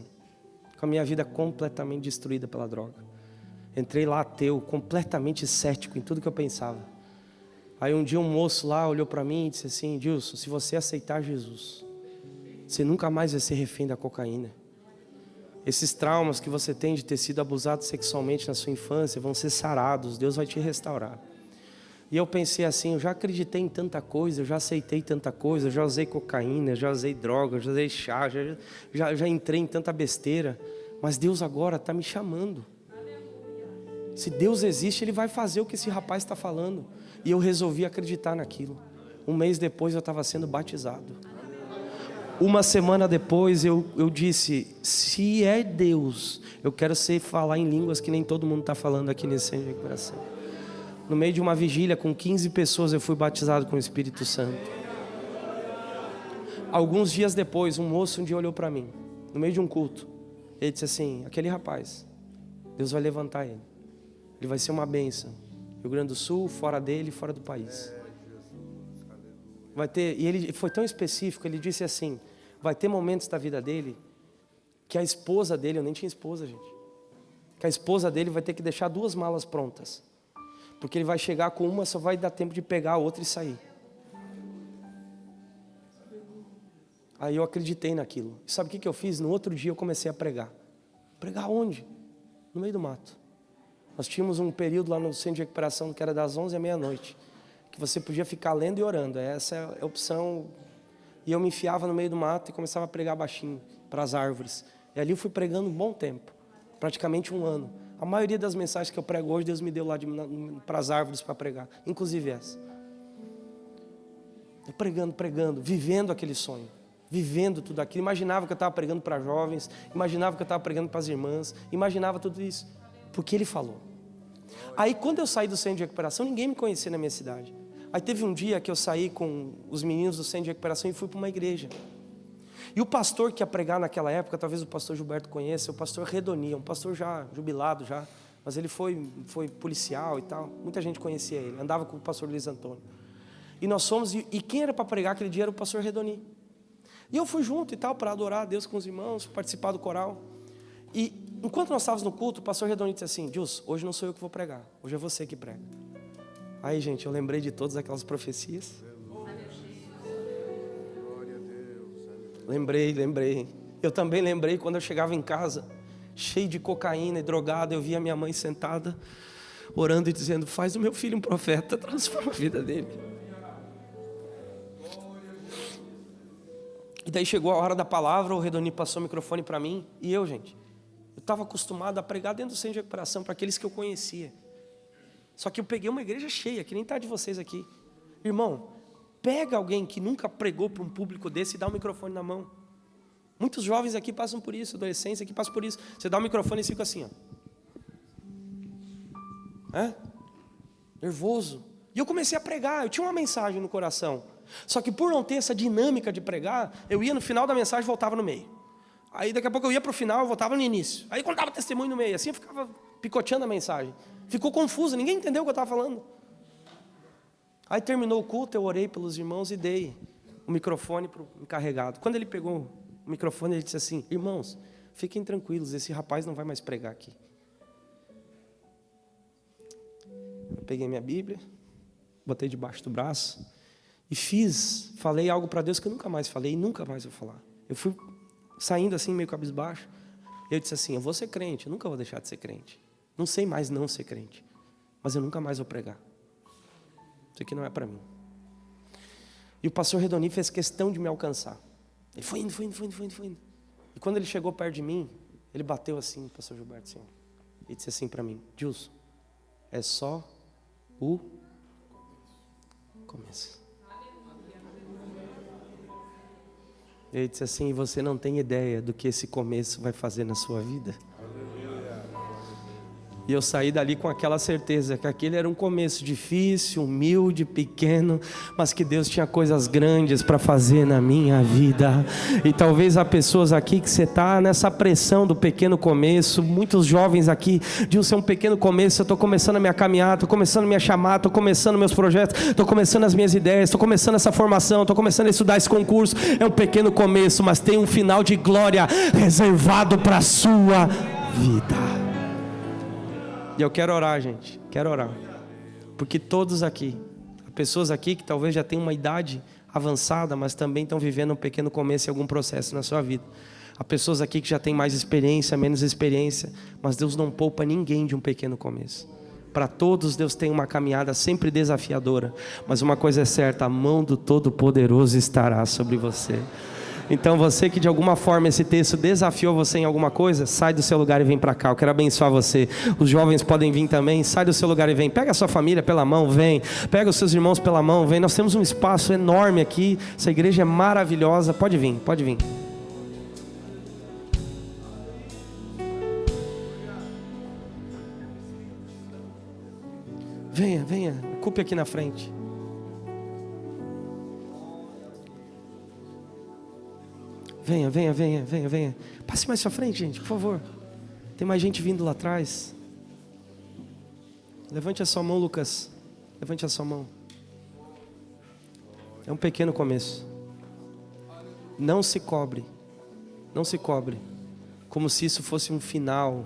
com a minha vida completamente destruída pela droga. Entrei lá ateu, completamente cético em tudo que eu pensava. Aí um dia um moço lá olhou para mim e disse assim: Dilson, se você aceitar Jesus, você nunca mais vai ser refém da cocaína. Esses traumas que você tem de ter sido abusado sexualmente na sua infância vão ser sarados, Deus vai te restaurar. E eu pensei assim, eu já acreditei em tanta coisa, eu já aceitei tanta coisa, eu já usei cocaína, já usei droga, já usei chá, já entrei em tanta besteira, mas Deus agora está me chamando. Se Deus existe, Ele vai fazer o que esse rapaz está falando. E eu resolvi acreditar naquilo. Um mês depois eu estava sendo batizado. Uma semana depois eu disse, se é Deus, eu quero falar em línguas que nem todo mundo está falando aqui nesse centro de recuperação. No meio de uma vigília com 15 pessoas eu fui batizado com o Espírito Santo. Alguns dias depois, um moço um dia olhou para mim, no meio de um culto. Ele disse assim, aquele rapaz, Deus vai levantar ele. Ele vai ser uma bênção. Rio Grande do Sul, fora dele, fora do país. Vai ter, e ele foi tão específico, ele disse assim, vai ter momentos da vida dele que a esposa dele, eu nem tinha esposa, gente, que a esposa dele vai ter que deixar 2 malas prontas. Porque ele vai chegar com uma, só vai dar tempo de pegar a outra e sair. Aí eu acreditei naquilo. E sabe o que eu fiz? No outro dia eu comecei a pregar. Pregar onde? No meio do mato. Nós tínhamos um período lá no centro de recuperação que era das 11 à meia-noite, que você podia ficar lendo e orando. Essa é a opção. E eu me enfiava no meio do mato e começava a pregar baixinho para as árvores. E ali eu fui pregando um bom tempo, praticamente 1 ano. A maioria das mensagens que eu prego hoje, Deus me deu lá para as árvores para pregar, inclusive essa. Eu pregando, vivendo aquele sonho, vivendo tudo aquilo. Imaginava que eu estava pregando para jovens, imaginava que eu estava pregando para as irmãs, imaginava tudo isso, porque Ele falou. Aí quando eu saí do centro de recuperação, ninguém me conhecia na minha cidade. Aí teve um dia que eu saí com os meninos do centro de recuperação e fui para uma igreja. E o pastor que ia pregar naquela época, talvez o pastor Gilberto conheça, o pastor Redonia, um pastor já jubilado já, mas ele foi policial e tal, muita gente conhecia ele, andava com o pastor Luiz Antônio. E nós fomos, e quem era para pregar aquele dia era o pastor Redoni. E eu fui junto e tal, para adorar a Deus com os irmãos, participar do coral. E enquanto nós estávamos no culto, o pastor Redoni disse assim, Dilson, hoje não sou eu que vou pregar, hoje é você que prega. Aí, gente, eu lembrei de todas aquelas profecias. Lembrei. Eu também lembrei quando eu chegava em casa, cheio de cocaína e drogado, eu via minha mãe sentada, orando e dizendo, faz o meu filho um profeta, transforma a vida dele. E daí chegou a hora da palavra, o Redoni passou o microfone para mim, e eu, gente, eu estava acostumado a pregar dentro do centro de recuperação, para aqueles que eu conhecia. Só que eu peguei uma igreja cheia, que nem está de vocês aqui. Irmão, pega alguém que nunca pregou para um público desse e dá o microfone na mão. Muitos jovens aqui passam por isso, adolescentes aqui passam por isso. Você dá o microfone e fica assim, ó. Nervoso. E eu comecei a pregar, eu tinha uma mensagem no coração. Só que por não ter essa dinâmica de pregar, eu ia no final da mensagem e voltava no meio. Aí daqui a pouco eu ia para o final e voltava no início. Aí contava testemunho no meio, assim eu ficava picoteando a mensagem. Ficou confuso, ninguém entendeu o que eu estava falando. Aí terminou o culto, eu orei pelos irmãos e dei o microfone para o encarregado. Quando ele pegou o microfone, ele disse assim: irmãos, fiquem tranquilos, esse rapaz não vai mais pregar aqui. Eu peguei minha Bíblia, botei debaixo do braço e falei algo para Deus que eu nunca mais falei e nunca mais vou falar. Eu fui saindo assim meio cabisbaixo. Eu disse assim: eu vou ser crente, eu nunca vou deixar de ser crente. Não sei mais não ser crente, mas eu nunca mais vou pregar. Isso aqui não é para mim. E o pastor Redoni fez questão de me alcançar. Ele foi indo. E quando ele chegou perto de mim, ele bateu assim, pastor Gilberto, assim, e disse assim para mim: Gilson, é só o começo. Ele disse assim: você não tem ideia do que esse começo vai fazer na sua vida. E eu saí dali com aquela certeza que aquele era um começo difícil, humilde, pequeno, mas que Deus tinha coisas grandes para fazer na minha vida. E talvez há pessoas aqui que você está nessa pressão do pequeno começo. Muitos jovens aqui, de um pequeno começo. Eu estou começando a minha caminhada, estou começando a minha chamada, estou começando meus projetos, estou começando as minhas ideias, estou começando essa formação, estou começando a estudar esse concurso. É um pequeno começo, mas tem um final de glória reservado para a sua vida. E eu quero orar, gente, quero orar, porque todos aqui, pessoas aqui que talvez já tenham uma idade avançada, mas também estão vivendo um pequeno começo em algum processo na sua vida. Há pessoas aqui que já têm mais experiência, menos experiência, mas Deus não poupa ninguém de um pequeno começo. Para todos Deus tem uma caminhada sempre desafiadora, mas uma coisa é certa: a mão do Todo-Poderoso estará sobre você. Então você que de alguma forma esse texto desafiou você em alguma coisa, sai do seu lugar e vem para cá. Eu quero abençoar você. Os jovens podem vir também. Sai do seu lugar e vem. Pega a sua família pela mão, vem. Pega os seus irmãos pela mão, vem. Nós temos um espaço enorme aqui. Essa igreja é maravilhosa. Pode vir, pode vir. Venha, ocupe aqui na frente. Venha. Passe mais pra frente, gente, por favor. Tem mais gente vindo lá atrás. Levante a sua mão, Lucas. Levante a sua mão. É um pequeno começo. Não se cobre. Como se isso fosse um final.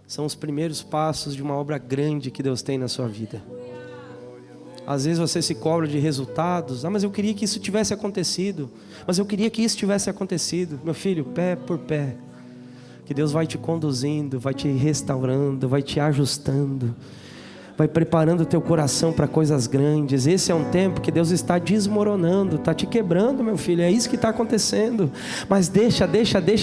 São os primeiros passos de uma obra grande que Deus tem na sua vida. Às vezes você se cobra de resultados. Mas eu queria que isso tivesse acontecido. Meu filho, pé por pé, que Deus vai te conduzindo, vai te restaurando, vai te ajustando, vai preparando o teu coração para coisas grandes. Esse é um tempo que Deus está desmoronando, está te quebrando, meu filho, é isso que está acontecendo. Mas deixa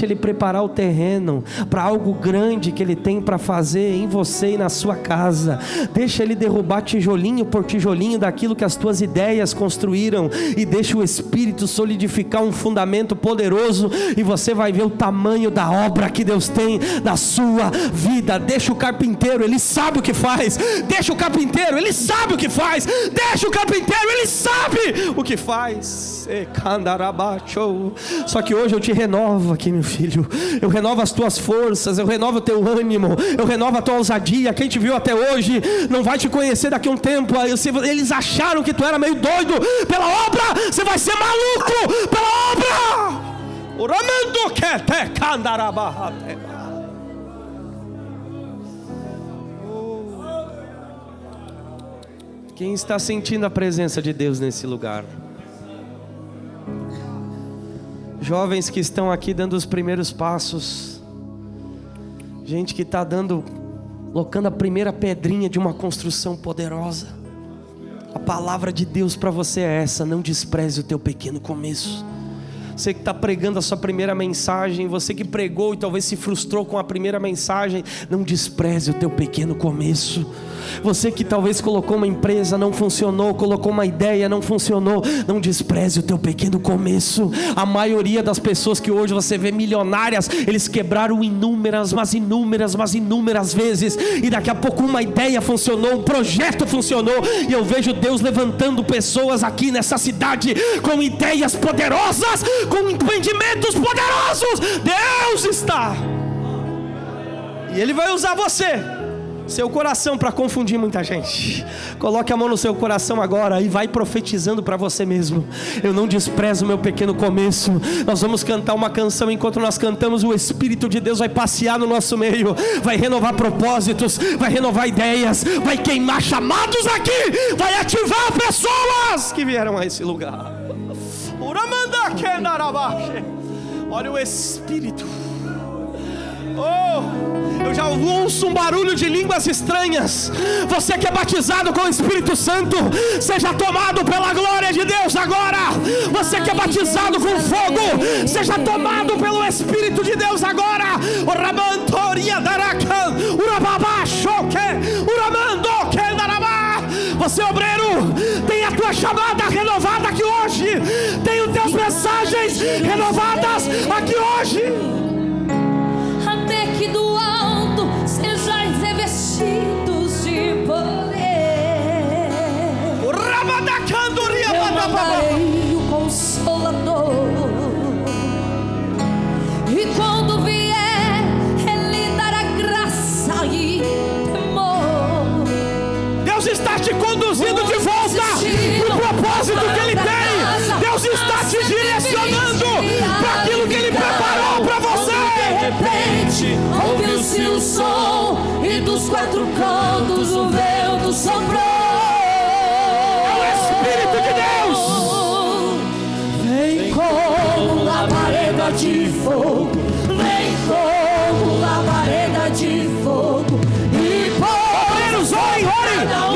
Ele preparar o terreno para algo grande que Ele tem para fazer em você e na sua casa. Deixa Ele derrubar tijolinho por tijolinho daquilo que as tuas ideias construíram, e deixa o Espírito solidificar um fundamento poderoso, e você vai ver o tamanho da obra que Deus tem na sua vida. Deixa o carpinteiro, ele sabe o que faz. Deixa o carpinteiro, ele sabe o que faz. Deixa o carpinteiro, ele sabe o que faz. Só que hoje eu te renovo aqui, meu filho. Eu renovo as tuas forças, eu renovo o teu ânimo, eu renovo a tua ousadia. Quem te viu até hoje não vai te conhecer daqui a um tempo. Eles acharam que tu era meio doido pela obra. Você vai ser maluco pela obra. Quem está sentindo a presença de Deus nesse lugar? Jovens que estão aqui dando os primeiros passos. Gente que está colocando a primeira pedrinha de uma construção poderosa. A palavra de Deus para você é essa: não despreze o teu pequeno começo. Você que está pregando a sua primeira mensagem, você que pregou e talvez se frustrou com a primeira mensagem, não despreze o teu pequeno começo. Você que talvez colocou uma empresa, não funcionou, colocou uma ideia, não funcionou, não despreze o teu pequeno começo. A maioria das pessoas que hoje você vê milionárias, eles quebraram inúmeras vezes, e daqui a pouco uma ideia funcionou, um projeto funcionou, e eu vejo Deus levantando pessoas aqui nessa cidade, com ideias poderosas, com empreendimentos poderosos. Deus está, e Ele vai usar você, seu coração, para confundir muita gente. Coloque a mão no seu coração agora e vai profetizando para você mesmo: eu não desprezo o meu pequeno começo. Nós vamos cantar uma canção, enquanto nós cantamos, o Espírito de Deus vai passear no nosso meio, vai renovar propósitos, vai renovar ideias, vai queimar chamados aqui, vai ativar pessoas que vieram a esse lugar. Olha o Espírito. Eu já ouço um barulho de línguas estranhas. Você que é batizado com o Espírito Santo, seja tomado pela glória de Deus agora. Você que é batizado com fogo, seja tomado pelo Espírito de Deus agora. Você, obreiro, tem a tua chamada renovada aqui hoje. Tem as tuas mensagens renovadas aqui hoje. Até que do alto sejais revestidos de poder. Eu mandarei o Consolador, e quando vier, Ele dará graça e temor. Deus está te conduzindo de volta para o propósito que Ele tem. Deus está te direcionando para aquilo que Ele preparou para você. De repente ouviu-se o som, e dos quatro cantos o vento soprou. É o Espírito de Deus. Vem como labareda de fogo, vem como labareda de fogo. E Obreiros, orem,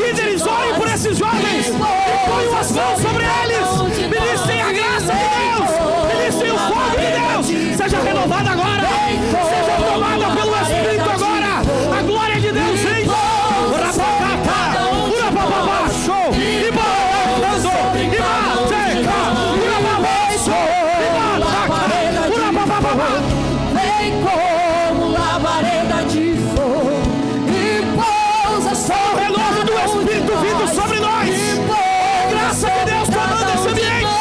líderes, orem por esses jovens, e ponham as mãos sobre eles. Ministrem a graça de Deus, ministrem o fogo de Deus. Seja renovado agora, seja tomada pelo Espírito agora. A glória de Deus vem. vem como labareda de fogo, e pousa sobre o renovo do Espírito vindo sobre nós. A graça de Deus tomando esse ambiente.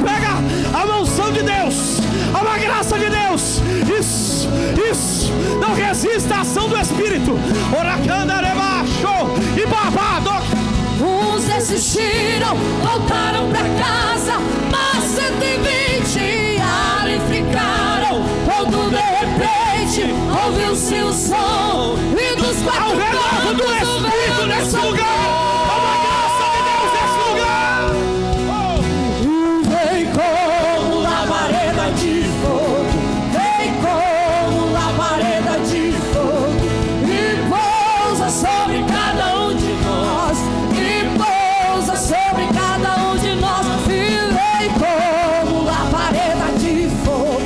Pega a unção de Deus, a graça de Deus. Isso, não resista à ação do Espírito. Uns desistiram, voltaram pra casa, mas 120 ali ficaram. Quando de repente ouviu-se o som, e dos quatro cantos do Espírito nesse lugar. Há uma graça de Deus nesse lugar. Vem como labareda de fogo, vem como labareda de fogo, e pousa sobre cada um de nós, e pousa sobre cada um de nós. E vem como labareda de fogo,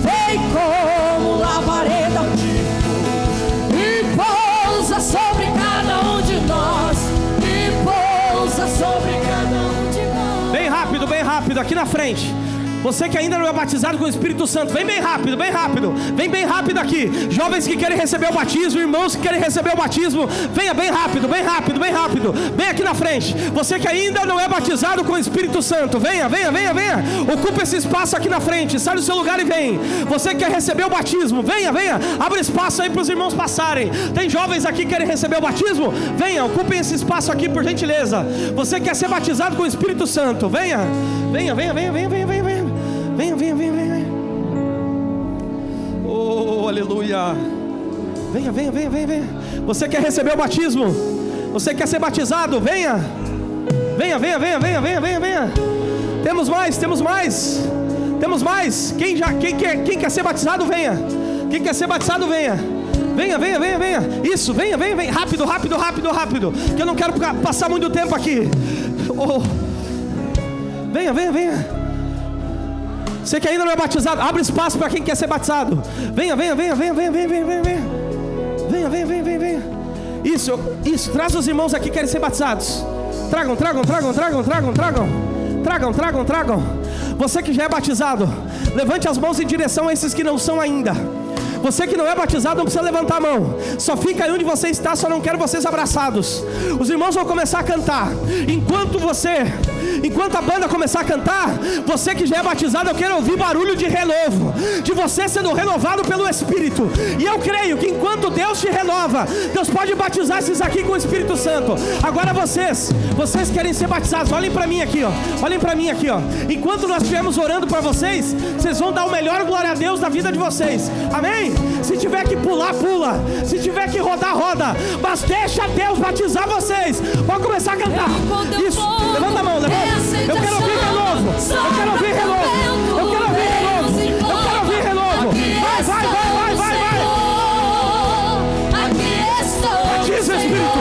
vem como labareda de fogo, e pousa sobre cada um de nós, e pousa sobre cada um de nós. Bem rápido, aqui na frente. Você que ainda não é batizado com o Espírito Santo, vem bem rápido. Vem bem rápido aqui. Jovens que querem receber o batismo, irmãos que querem receber o batismo, venha bem rápido. Vem aqui na frente. Você que ainda não é batizado com o Espírito Santo, venha. Ocupa esse espaço aqui na frente. Sai do seu lugar e vem. Você que quer receber o batismo, venha. Abre espaço aí para os irmãos passarem. Tem jovens aqui que querem receber o batismo? Venha, ocupem esse espaço aqui, por gentileza. Você que quer ser batizado com o Espírito Santo, venha. Oh, aleluia. Venha. Você quer receber o batismo? Você quer ser batizado? Venha. Temos mais. Quem quer ser batizado, venha. Quem quer ser batizado, venha. Venha. Isso, venha. Rápido. Que eu não quero passar muito tempo aqui. Oh. Venha. Você que ainda não é batizado, abre espaço para quem quer ser batizado. Venha. Isso, traz os irmãos aqui que querem ser batizados. Tragam. Você que já é batizado, levante as mãos em direção a esses que não são ainda. Você que não é batizado não precisa levantar a mão. Só fica aí onde você está, só não quero vocês abraçados. Os irmãos vão começar a cantar. Enquanto a banda começar a cantar, você que já é batizado, eu quero ouvir barulho de renovo, de você sendo renovado pelo Espírito. E eu creio que enquanto Deus te renova, Deus pode batizar esses aqui com o Espírito Santo. Agora vocês querem ser batizados, olhem para mim aqui, ó. Enquanto nós estivermos orando para vocês, vocês vão dar o melhor glória a Deus da vida de vocês. Amém? Se tiver que pular, pula. Se tiver que rodar, roda. Mas deixa Deus batizar vocês. Vamos começar a cantar. Isso, levanta a mão, levanta. Eu quero ouvir renovo. Vai. Batiza Espírito.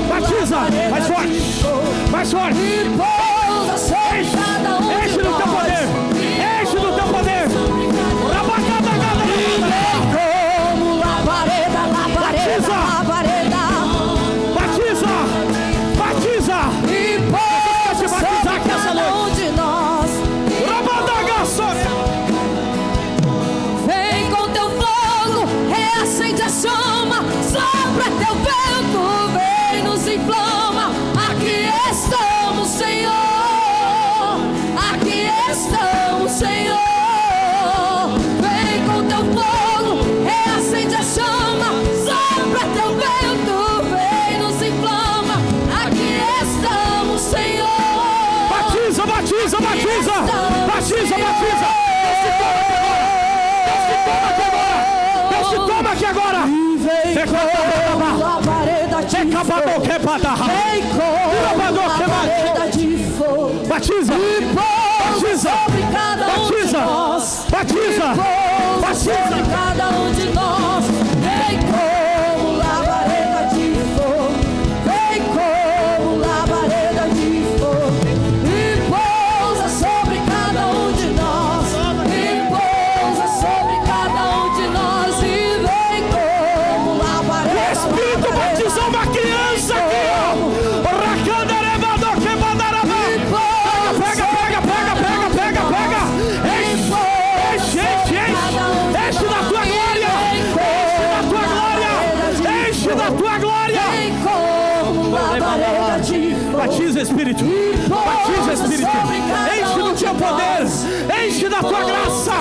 Batiza. Mais forte. Enche do teu poder. Como labareda. Batiza. E pousa sobre cada um de nós. Vem com teu fogo, reacende a chama, sopra teu vento, vem nos inflama. Aqui estamos, Senhor. Vem com teu fogo, reacende a chama, sopra teu vento, vem nos inflama. Aqui estamos, Senhor. Batiza. Deus te toma aqui agora. Vem com labareda de fogo. Batiza. Sobre cada um de nós. Batiza. Sobre cada um de nós. Vem como labareda de fogo. E pousa sobre cada um de nós. E vem como labareda. O Espírito batizou uma criança aqui, ó. Enche da tua glória. Batiza, Espírito. Enche do teu poder. Enche da tua graça.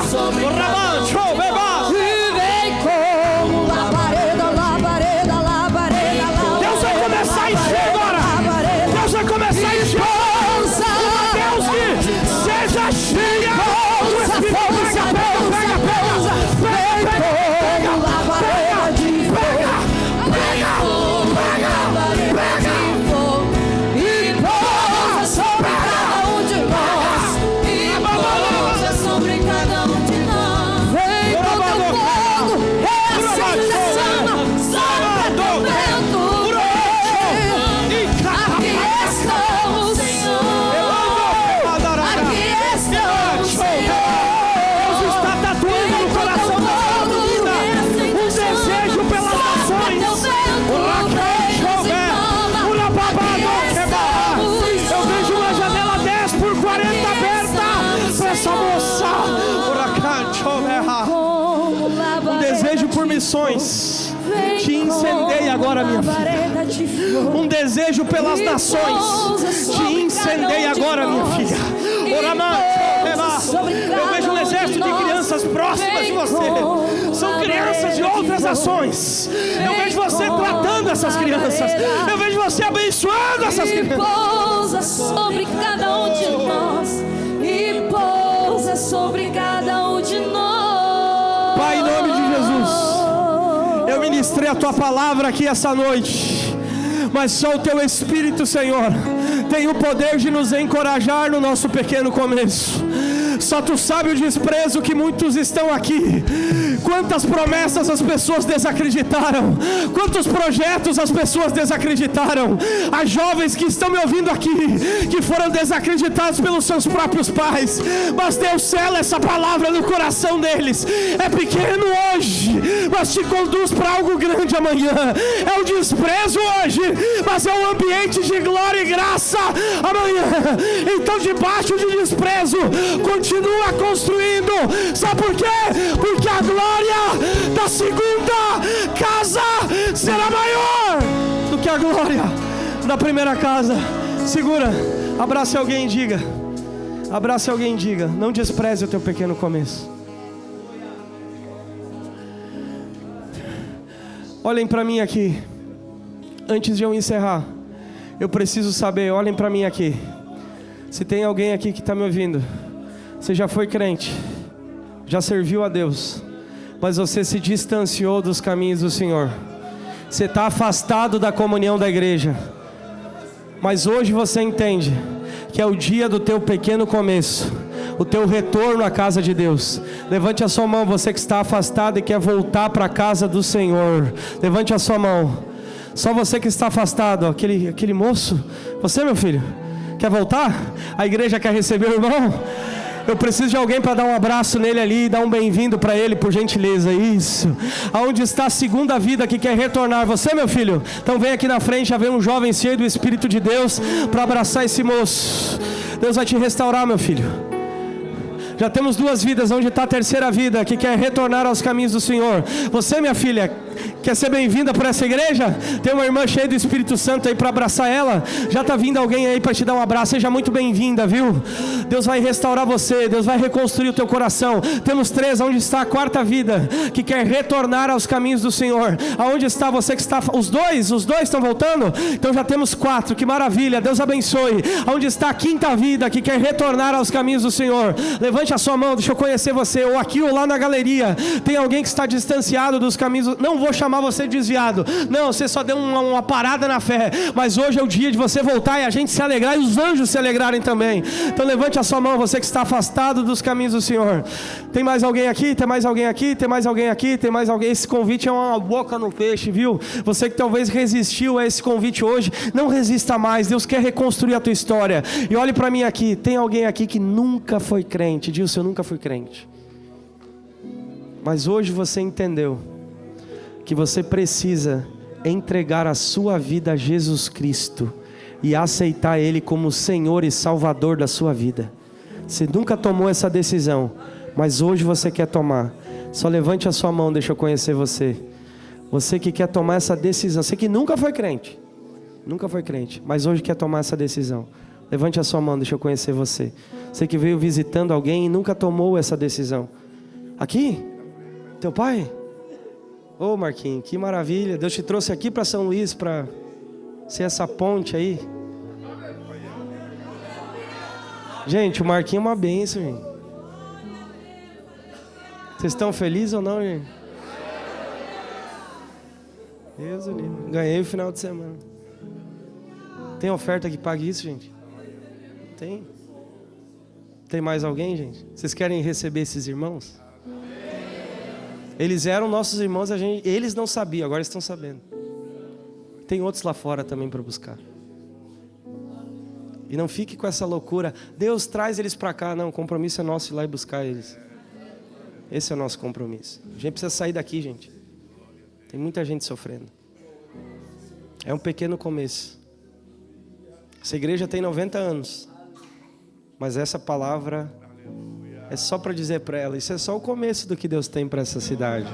Deus vai começar a encher agora. Deus que seja cheia do Espírito. Missões, te incendeia agora, minha filha. Um desejo pelas nações, te incendeia agora, minha filha. Eu vejo um exército de crianças próximas de você. São crianças de outras ações. Eu vejo você tratando essas crianças. Eu vejo você abençoando essas crianças. Pousa sobre cada um de nós. E pousa sobre cada um de nós. Pai, em nome de Jesus, Eu ministrei a tua palavra aqui essa noite, mas só o teu Espírito, Senhor, tem o poder de nos encorajar no nosso pequeno começo. Só tu sabe o desprezo que muitos estão aqui. Quantas promessas as pessoas desacreditaram, quantos projetos as pessoas desacreditaram. As jovens que estão me ouvindo aqui, que foram desacreditados pelos seus próprios pais, mas Deus sela essa palavra no coração deles. É pequeno hoje, mas te conduz para algo grande amanhã. É o desprezo hoje, mas é um ambiente de glória e graça amanhã. Então, debaixo de desprezo, continua construindo. Sabe por quê? Porque a glória da segunda casa será maior do que a glória da primeira casa. Segura, abrace alguém e diga: abrace alguém e diga: não despreze o teu pequeno começo. Olhem para mim aqui. Antes de eu encerrar, eu preciso saber, olhem para mim aqui. Se tem alguém aqui que está me ouvindo, você já foi crente, já serviu a Deus, mas você se distanciou dos caminhos do Senhor. Você está afastado da comunhão da igreja, mas hoje você entende que é o dia do teu pequeno começo, o teu retorno à casa de Deus. Levante a sua mão, você que está afastado e quer voltar para a casa do Senhor. Levante a sua mão. Só você que está afastado, aquele moço. Você, meu filho, quer voltar? A igreja quer receber o irmão? Eu preciso de alguém para dar um abraço nele ali e dar um bem-vindo para ele, por gentileza. Isso. Aonde está a segunda vida que quer retornar? Você, meu filho? Então vem aqui na frente, já vem um jovem cheio do Espírito de Deus para abraçar esse moço. Deus vai te restaurar, meu filho. Já temos duas vidas. Onde está a terceira vida que quer retornar aos caminhos do Senhor? Você, minha filha, quer ser bem-vinda por essa igreja? Tem uma irmã cheia do Espírito Santo aí para abraçar ela. Já está vindo alguém aí para te dar um abraço. Seja muito bem-vinda, viu? Deus vai restaurar você, Deus vai reconstruir o teu coração. Temos três. Onde está a quarta vida que quer retornar aos caminhos do Senhor? Aonde está você que está? Os dois estão voltando? Então já temos quatro. Que maravilha, Deus abençoe. Aonde está a quinta vida que quer retornar aos caminhos do Senhor? Levante a sua mão, deixa eu conhecer você. Ou aqui ou lá na galeria. Tem alguém que está distanciado dos caminhos. Não vou chamar você de desviado, não, você só deu uma parada na fé, mas hoje é o dia de você voltar e a gente se alegrar e os anjos se alegrarem também. Então levante a sua mão, você que está afastado dos caminhos do Senhor. Tem mais alguém aqui? Tem mais alguém aqui? Tem mais alguém aqui? Tem mais alguém? Esse convite é uma boca no peixe, viu? Você que talvez resistiu a esse convite hoje, não resista mais. Deus quer reconstruir a tua história. E olhe para mim aqui, tem alguém aqui que nunca foi crente? Diz: eu nunca fui crente, mas hoje você entendeu que você precisa entregar a sua vida a Jesus Cristo e aceitar Ele como Senhor e Salvador da sua vida. Você nunca tomou essa decisão, mas hoje você quer tomar. Só levante a sua mão, deixa eu conhecer você. Você que quer tomar essa decisão, você que nunca foi crente, mas hoje quer tomar essa decisão. Levante a sua mão, deixa eu conhecer você. Você que veio visitando alguém e nunca tomou essa decisão. Aqui? Teu pai? Ô Marquinhos, que maravilha. Deus te trouxe aqui para São Luís para ser essa ponte aí. Gente, o Marquinhos é uma bênção, gente. Vocês estão felizes ou não, gente? Deus do livro. Ganhei o final de semana. Tem oferta que pague isso, gente? Tem? Tem mais alguém, gente? Vocês querem receber esses irmãos? Eles eram nossos irmãos, eles não sabiam, agora estão sabendo. Tem outros lá fora também para buscar. E não fique com essa loucura: Deus traz eles para cá. Não, o compromisso é nosso ir lá e buscar eles. Esse é o nosso compromisso. A gente precisa sair daqui, gente. Tem muita gente sofrendo. É um pequeno começo. Essa igreja tem 90 anos. Mas essa palavra é só para dizer para ela: isso é só o começo do que Deus tem para essa cidade.